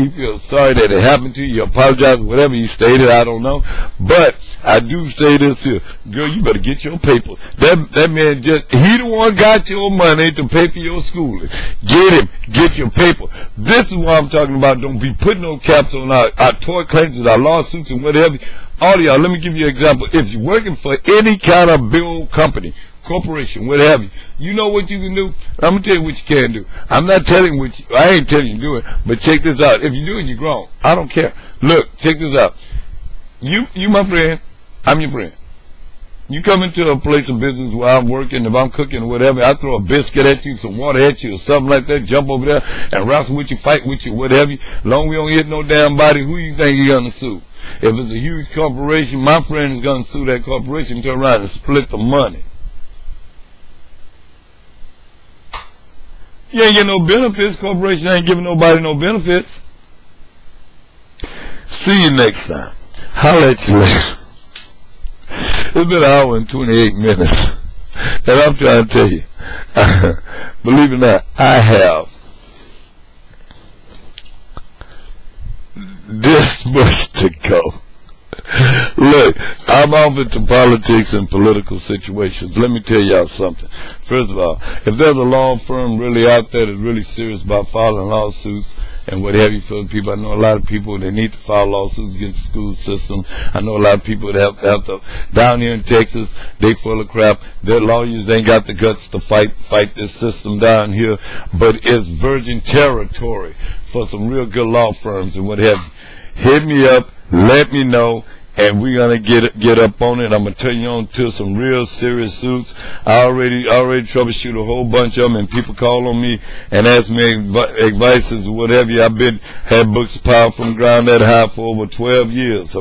feels sorry that it happened to you, apologize, whatever he stated, I don't know. But I do say this here, girl, you better get your paper. That man he the one got your money to pay for your schooling. Get him, get your paper. This is what I'm talking about. Don't be putting no caps on our tort claims and our lawsuits and whatever. All of y'all, let me give you an example. If you're working for any kind of bill company, corporation, what have you, you know what you can do? I'm gonna tell you what you can do. I'm not telling you I ain't telling you to do it, but check this out. If you do it, you're grown. I don't care. Look, check this out. You my friend, I'm your friend. You come into a place of business where I'm working, if I'm cooking or whatever, I throw a biscuit at you, some water at you or something like that, jump over there and wrestle with you, fight with you, whatever. As long as we don't hit no damn body, who you think you're gonna sue? If it's a huge corporation, my friend is gonna sue that corporation, turn around and split the money. You ain't getting no benefits. Corporation ain't giving nobody no benefits. See you next time. Holla at you later. It's been an hour and 28 minutes. And I'm trying to tell you, believe it or not, I have this much to go. Look, I'm off into politics and political situations. Let me tell y'all something. First of all, if there's a law firm really out there that's really serious about filing lawsuits and what have you for people, I know a lot of people that need to file lawsuits against the school system. I know a lot of people that have to, down here in Texas, they full of crap. Their lawyers ain't got the guts to fight this system down here, but it's virgin territory for some real good law firms and what have you. Hit me up. Let me know, and we're gonna get up on it. I'm gonna turn you on to some real serious suits. I already troubleshoot a whole bunch of them, and people call on me and ask me advices or whatever. I've had books piled from ground that high for over 12 years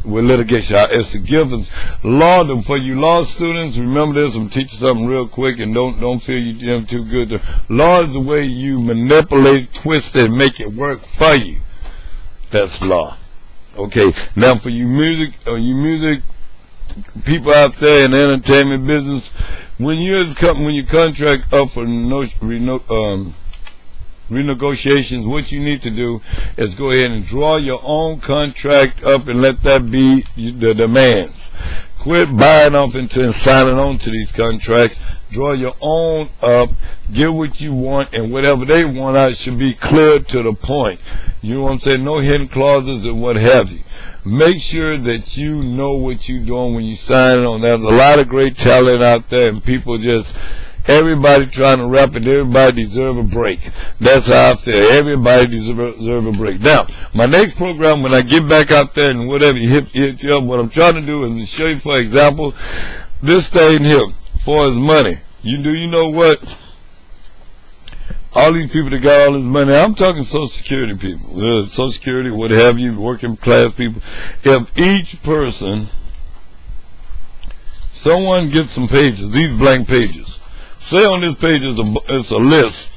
with litigation. It's a gift. Law, for you law students, remember this. I'm gonna teach you something real quick, and don't feel you're too good. Law is the way you manipulate, twist it, and make it work for you. That's law. Okay, now for you music people out there in the entertainment business, when your contract up for renegotiations, what you need to do is go ahead and draw your own contract up and let that be the demands. Quit buying off into and signing on to these contracts. Draw your own up, get what you want, and whatever they want out should be clear to the point. You know what I'm saying? No hidden clauses and what have you. Make sure that you know what you're doing when you sign on. There's a lot of great talent out there, and people everybody trying to rap, and everybody deserve a break. That's how I feel. Everybody deserve a break. Now, my next program, when I get back out there and whatever, hit you up, what I'm trying to do is show you, for example, this thing here, for his money. You know what? All these people that got all this money, I'm talking Social Security people, Social Security, what have you, working class people. If each person, someone gets some pages, these blank pages. Say on this page it's a list.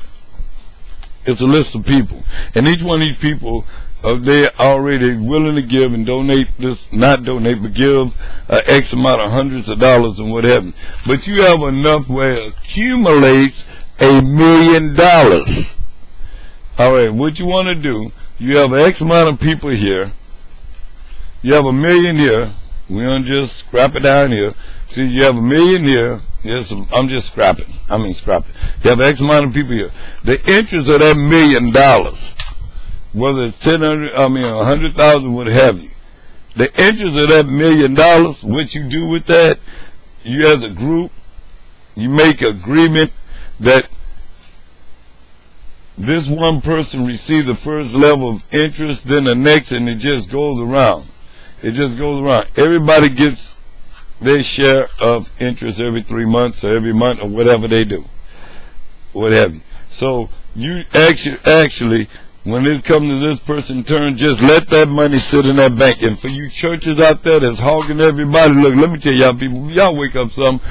It's a list of people, and each one of these people, they already willing to give and donate this, not donate, but give X amount of hundreds of dollars and what have you. But you have enough where it accumulates $1 million. All right, what you want to do, you have X amount of people here. You have $1 million here. We don't just scrap it down here. See, you have $1 million here. Yes, I'm just scrapping. You have X amount of people here. The interest of that $1 million, whether it's 100,000, what have you. The interest of that $1 million, what you do with that, you as a group, you make agreement that this one person receives the first level of interest, then the next, and it just goes around. Everybody gets their share of interest every 3 months or every month or whatever they do. What have you. So you actually, when it comes to this person's turn, just let that money sit in that bank. And for you churches out there that's hogging everybody, look, let me tell y'all people, y'all wake up something.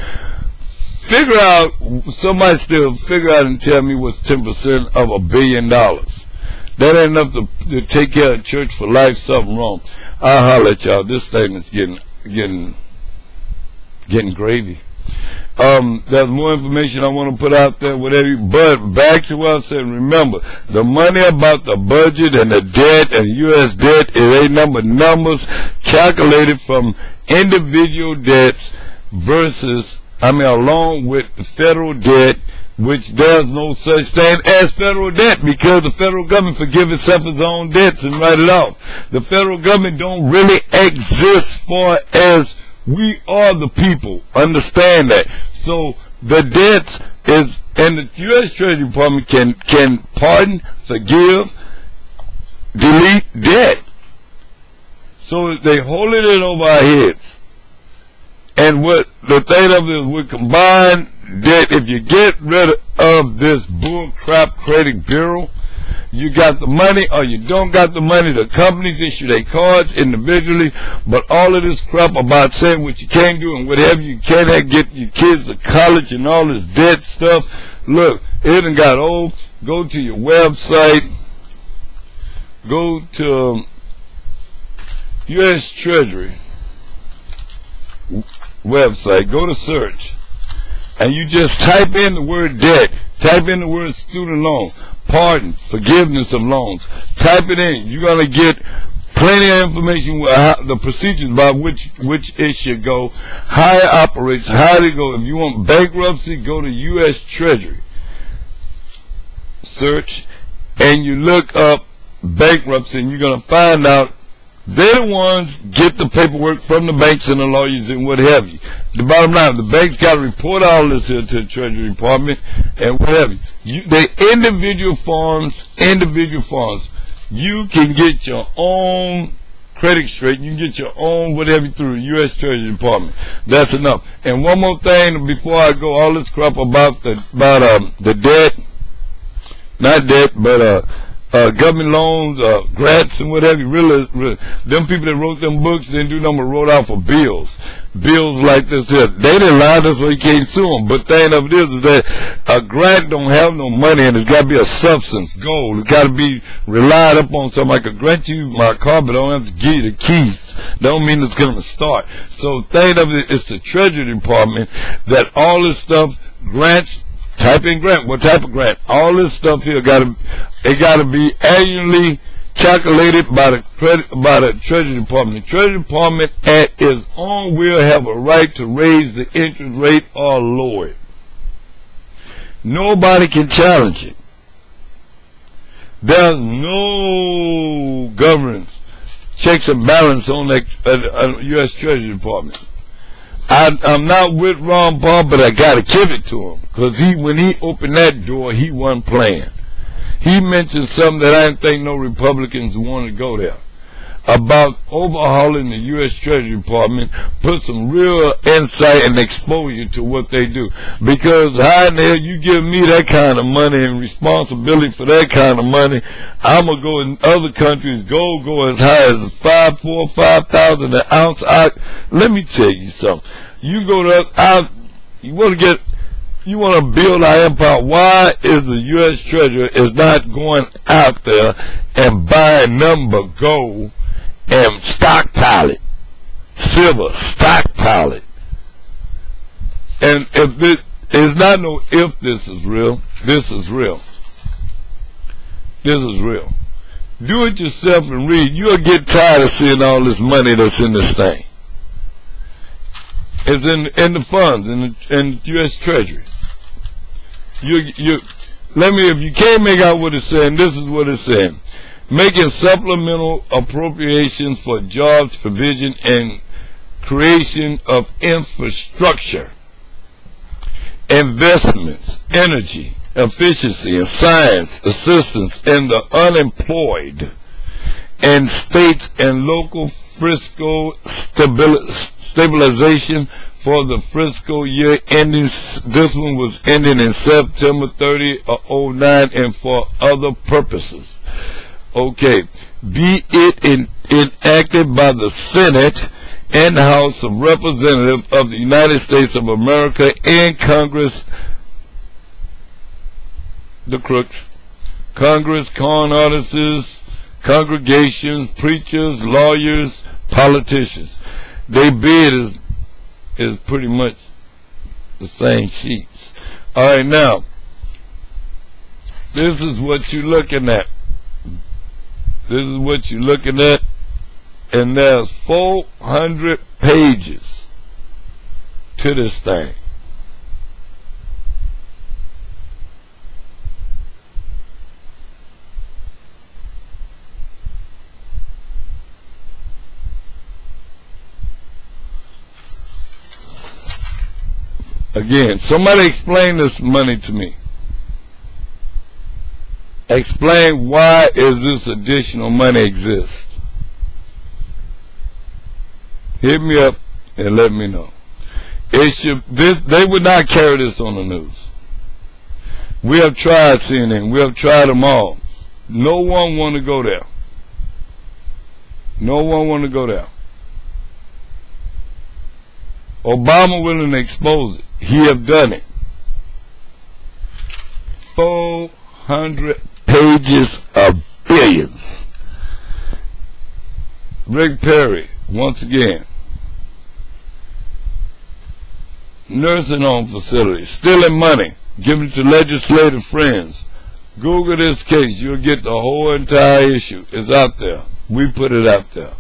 Somebody still figure out and tell me what's 10% of $1 billion. That ain't enough to take care of church for life. Something wrong. I'll holler at y'all. This thing is getting gravy. There's more information I want to put out there, whatever. But back to what I said. Remember, the money about the budget and the debt and U.S. debt is a numbers calculated from individual debts versus, along with federal debt, which there's no such thing as federal debt, because the federal government forgive itself its own debts and write it off. The federal government don't really exist for as we are the people. Understand that. So the debts is, and the U.S. Treasury Department can pardon, forgive, delete debt. So they hold it in over our heads. And what the thing of it is, with combined debt, if you get rid of this bull crap credit bureau, you got the money or you don't got the money. The companies issue their cards individually, but all of this crap about saying what you can't do and whatever you can't get your kids to college and all this debt stuff. Look, it done got old. Go to your website. Go to U.S. Treasury website. Go to search. And you just type in the word debt. Type in the word student loan. Pardon, forgiveness of loans. Type it in. You're going to get plenty of information, the procedures by which it should go, how it operates, how to go. If you want bankruptcy, go to U.S. Treasury. Search, and you look up bankruptcy, and you're going to find out they're the ones get the paperwork from the banks and the lawyers and what have you. The bottom line, the banks got to report all this here to the Treasury Department and what have you. They individual forms. You can get your own credit straight. You can get your own whatever through the U.S. Treasury Department. That's enough. And one more thing before I go, all this crap about the debt, not debt, but government loans, grants and whatever. Really, them people that wrote them books didn't do nothing but wrote out for bills. Bills like this here. They didn't lie, that's why you can't sue them. But the thing of it is that a grant don't have no money, and it's got to be a substance, gold. It's got to be relied upon. So I could grant you my car, but I don't have to give you the keys. Don't mean it's going to start. So the thing of it is the Treasury Department that all this stuff, grants, type in grant. What type of grant? All this stuff here got to be annually calculated by the Treasury Department. The Treasury Department at its own will have a right to raise the interest rate or lower it. Nobody can challenge it. There's no governance, checks and balance on that U.S. Treasury Department. I'm not with Ron Paul, but I gotta give it to him, because when he opened that door, he wasn't playing. He mentioned something that I didn't think no Republicans wanted to go there, about overhauling the U.S. Treasury Department, put some real insight and exposure to what they do. Because how in the hell you give me that kind of money and responsibility for that kind of money, I'm going to go in other countries, gold go as high as 5,000 an ounce. Let me tell you something. You go to, you want to build our empire. Why is the U.S. Treasury is not going out there and buying nothing but gold and stockpile it, silver, stockpile it? And if it's not no if this is real, this is real. This is real. Do it yourself and read. You'll get tired of seeing all this money that's in this thing. It's in the funds, in the U.S. Treasury. If you can't make out what it's saying, this is what it's saying. Making supplemental appropriations for jobs, provision, and creation of infrastructure, investments, energy, efficiency, and science, assistance in the unemployed, and states and local fiscal stabilization for the fiscal year ending. This one was ending in September 30 of 2009, and for other purposes. Okay, be it enacted by the Senate and House of Representatives of the United States of America and Congress, the crooks, Congress, con artists, congregations, preachers, lawyers, politicians. They bid is pretty much the same sheets. Alright, now, this is what you're looking at. This is what you're looking at, and there's 400 pages to this thing. Again, somebody explain this money to me. Explain why is this additional money exist. Hit me up and let me know. They would not carry this on the news. We have tried CNN. We have tried them all. No one want to go there. No one want to go there. Obama willing to expose it. He have done it. 400 pages of billions. Rick Perry, once again. Nursing home facilities, stealing money, giving it to legislative friends. Google this case, you'll get the whole entire issue. It's out there. We put it out there.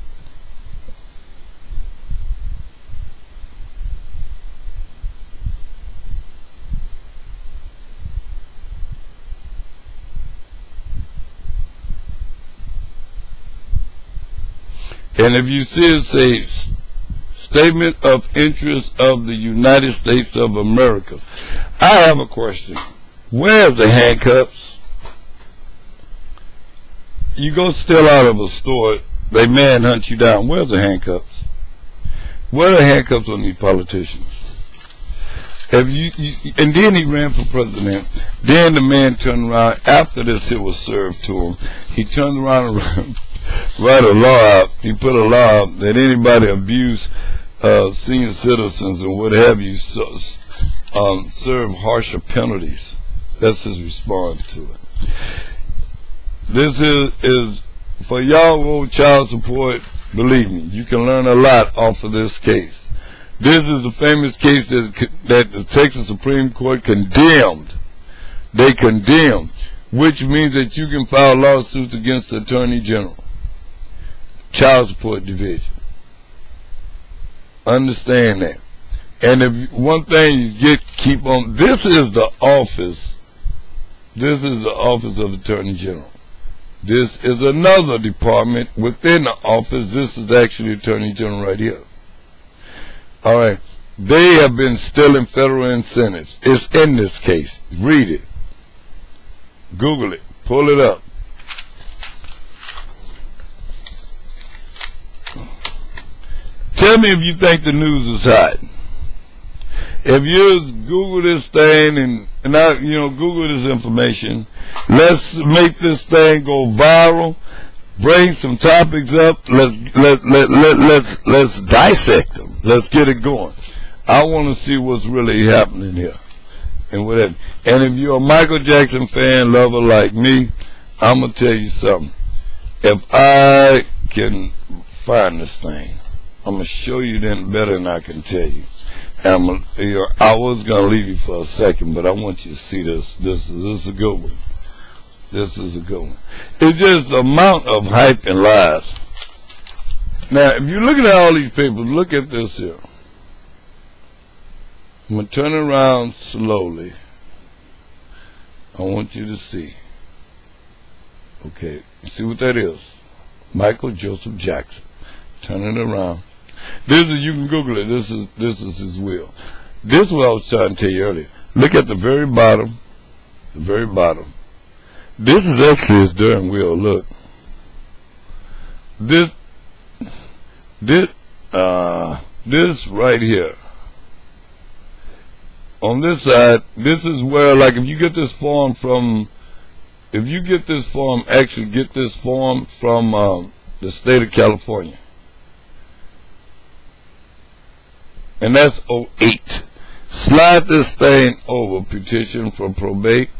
And if you see it say Statement of Interest of the United States of America, I have a question. Where's the handcuffs? You go steal out of a store, they manhunt you down. Where's the handcuffs? Where are the handcuffs on these politicians? And then he ran for president. Then the man turned around after this it was served to him. He turned around and write a law out. He put a law out that anybody abuse senior citizens and what have you serve harsher penalties. That's his response to it. This is for y'all old child support. Believe me, you can learn a lot off of this case. This is the famous case that the Texas Supreme Court condemned. They condemned, which means that you can file lawsuits against the Attorney General, Child Support Division. Understand that. And if one thing you keep on, this is the office. This is the office of Attorney General. This is another department within the office. This is actually Attorney General right here. All right. They have been stealing federal incentives. It's in this case. Read it. Google it. Pull it up. Tell me if you think the news is hot. If you Google this thing and I, Google this information, let's make this thing go viral. Bring some topics up. Let's dissect them. Let's get it going. I want to see what's really happening here and whatever. And if you're a Michael Jackson fan, lover like me, I'm gonna tell you something. If I can find this thing, I'm gonna show you then better than I can tell you. And I was gonna leave you for a second, but I want you to see this. This is a good one. This is a good one. It's just the amount of hype and lies. Now, if you're looking at all these people, look at this here. I'm going to turn around slowly. I want you to see. Okay, see what that is? Michael Joseph Jackson. Turn it around. This is, you can Google it. This is his will. This is what I was trying to tell you earlier. Look at the very bottom. The very bottom. This is actually his steering wheel. Look. This right here. On this side, this is where, like, if you get this form from, actually get this form from the state of California. And that's 08. Slide this thing over, petition for probate.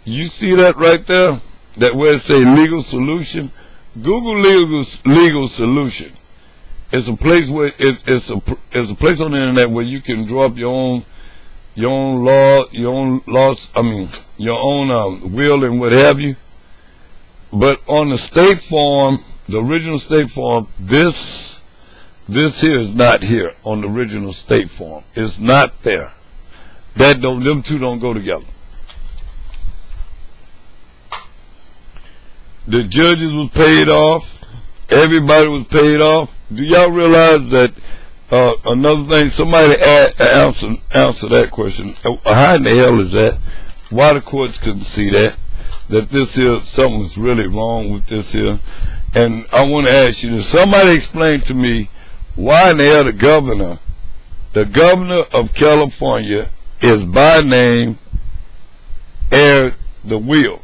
You see that right there? That where it say legal solution? Google legal solution. It's a place where it's a place on the internet where you can draw up your own will and what have you. But on the state form, the original state form, this here is not here on the original state form. It's not there. Them two don't go together. The judges was paid off. Everybody was paid off. Do y'all realize that another thing, somebody answer that question. How in the hell is that? Why the courts couldn't see that this here, something was really wrong with this here. And I want to ask you this. Somebody explain to me why in the hell the governor of California is by name heirs the will.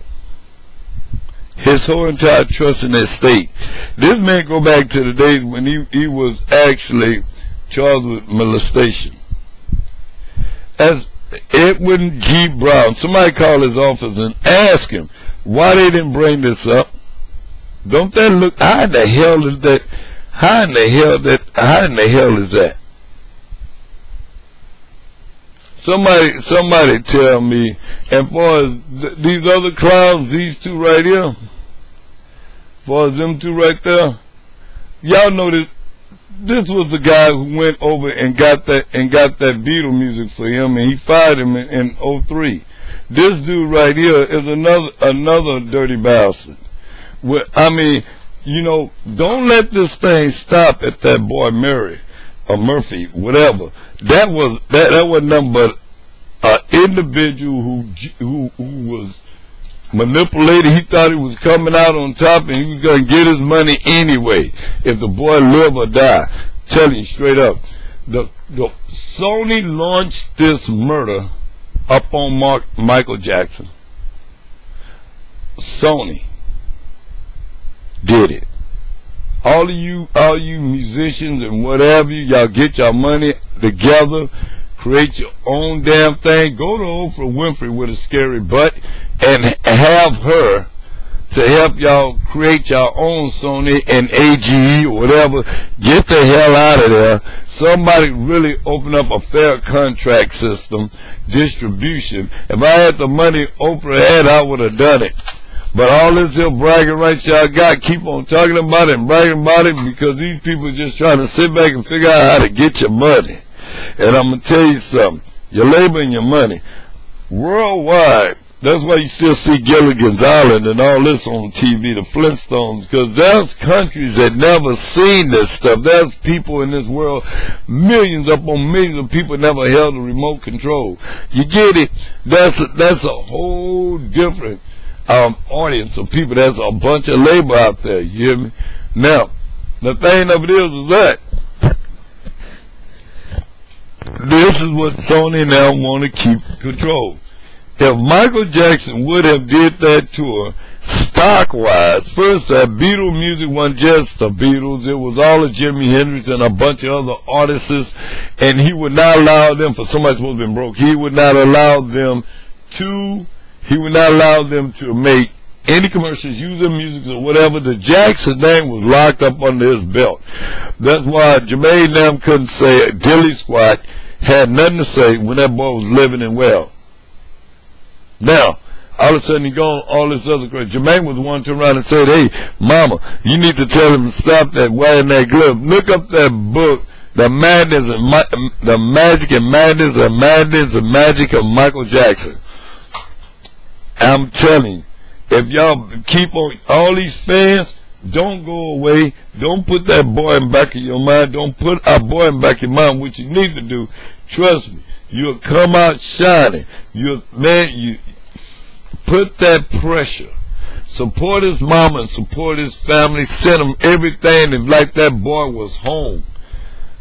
His whole entire trust in his state. This man go back to the days when he was actually charged with molestation. As Edwin G. Brown, somebody call his office and ask him why they didn't bring this up. Don't that look, how in the hell is that? How in the hell is that? Somebody tell me. And for these other clowns, these two right here, for them two right there, y'all know that this was the guy who went over and got that Beatle music for him, and he fired him in 03. This dude right here is another dirty bastard. Well, I mean, don't let this thing stop at that boy Murray or Murphy, whatever. That was nothing but an individual who was manipulated. He thought he was coming out on top and he was going to get his money anyway if the boy live or die. Telling you straight up. The Sony launched this murder up on Michael Jackson. Sony did it. All you musicians and whatever, y'all get your money together, create your own damn thing. Go to Oprah Winfrey with a scary butt and have her to help y'all create your own Sony and AGE or whatever. Get the hell out of there. Somebody really open up a fair contract system, distribution. If I had the money Oprah had, I would have done it. But all this here bragging rights y'all got, keep on talking about it and bragging about it because these people are just trying to sit back and figure out how to get your money. And I'm going to tell you something. Your labor and your money. Worldwide, that's why you still see Gilligan's Island and all this on TV, the Flintstones, because there's countries that never seen this stuff. There's people in this world, millions upon millions of people never held a remote control. You get it? That's a whole different audience of people. There's a bunch of labor out there, you hear me? Now, the thing of it is that this is what Sony now want to keep control. If Michael Jackson would have did that tour, stock-wise, first that Beatle music wasn't just the Beatles, it was all of Jimi Hendrix and a bunch of other artists, and he would not allow them, for somebody supposed to have been broke, he would not allow them to make any commercials, use their music or whatever. The Jackson name was locked up under his belt. That's why Jermaine Lamb couldn't say it. Dilly Squat had nothing to say when that boy was living and well. Now, all of a sudden he gone all this other crazy. Jermaine was the one to turn around and said, hey, mama, you need to tell him to stop that wearing that glove. Look up that book, The Madness and the Magic and Madness and Madness and Magic of Michael Jackson. I'm telling you, if y'all keep on, all these fans, don't go away. Don't put that boy in the back of your mind. Don't put our boy in the back of your mind, what you need to do. Trust me, you'll come out shining. You put that pressure. Support his mama and support his family. Send him everything if like that boy was home.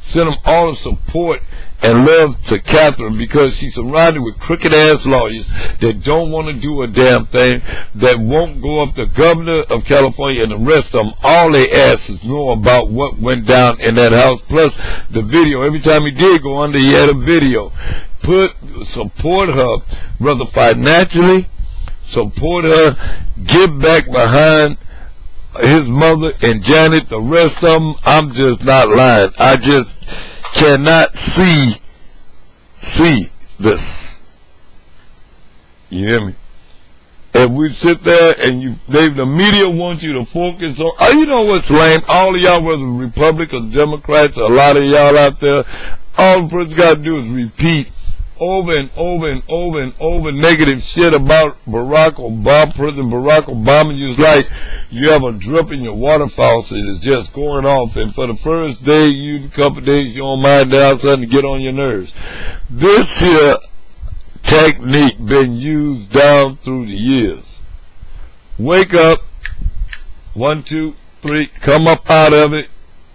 Send him all the support and love to Catherine because she's surrounded with crooked ass lawyers that don't want to do a damn thing, that won't go up. The governor of California and the rest of them, all they asses know about what went down in that house, plus the video. Every time he did go under, he had a video. Support her, whether financially, support her, get back behind his mother and Janet, the rest of them. I'm just not lying. I just cannot see this. You hear me? If we sit there and the media wants you to focus on, you know what's lame? All of y'all, whether Republicans, Democrats, a lot of y'all out there, all the person got to do is repeat over and over and over and over negative shit about Barack Obama, President Barack Obama. Just like you have a drip in your water faucet, it's just going off, and for the first day, a couple of days, you don't mind that outside to get on your nerves. This here technique been used down through the years. Wake up, 1, 2, 3, come up out of it.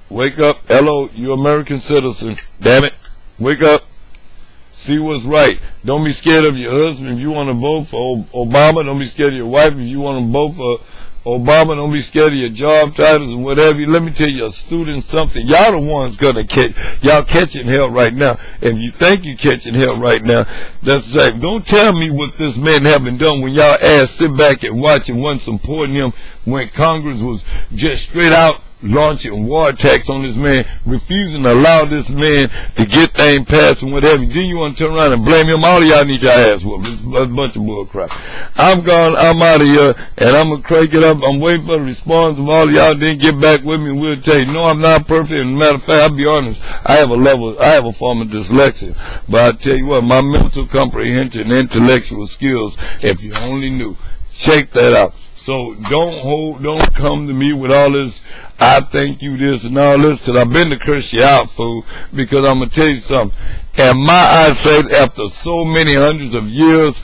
Wake up, hello, you American citizen, damn it, wake up. See what's right. Don't be scared of your husband if you want to vote for Obama. Don't be scared of your wife if you want to vote for Obama. Don't be scared of your job titles and whatever. Let me tell you, a student something. Y'all the ones gonna catch. Y'all catching hell right now. If you think you catching hell right now, that's the same. Don't tell me what this man haven't done when y'all ass sit back and watch and wasn't supporting him when Congress was just straight out launching war attacks on this man, refusing to allow this man to get things passed and whatever. Then you want to turn around and blame him. All of y'all need your ass whooped. It's a bunch of bull crap. I'm gone. I'm out of here, and I'm going to crank it up. I'm waiting for the response of all of y'all. Then get back with me and we'll tell you. No, I'm not perfect. As a matter of fact, I'll be honest. I have a form of dyslexia. But I'll tell you what, my mental comprehension and intellectual skills, if you only knew, check that out. So don't come to me with all this, I think you this and all this, because I've been to curse you out, fool, because I'm going to tell you something. And my eyesight, after so many hundreds of years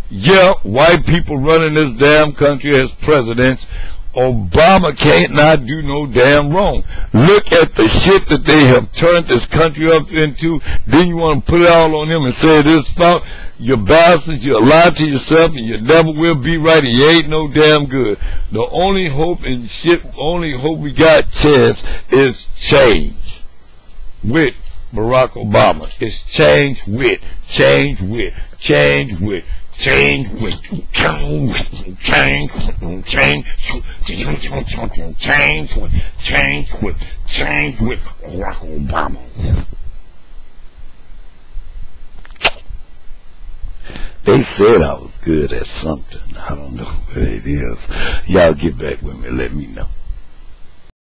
yeah, white people running this damn country as presidents. Obama can't not do no damn wrong. Look at the shit that they have turned this country up into. Then you want to put it all on him and say this fault? You bastards, you lie to yourself and you never will be right. He ain't no damn good. The only hope and shit, only hope we got chance is change with Barack Obama. It's change with, change with, change with. Change with, change with, change with, change with, change with, change with Barack Obama. They said I was good at something. I don't know what it is. Y'all get back with me. Let me know.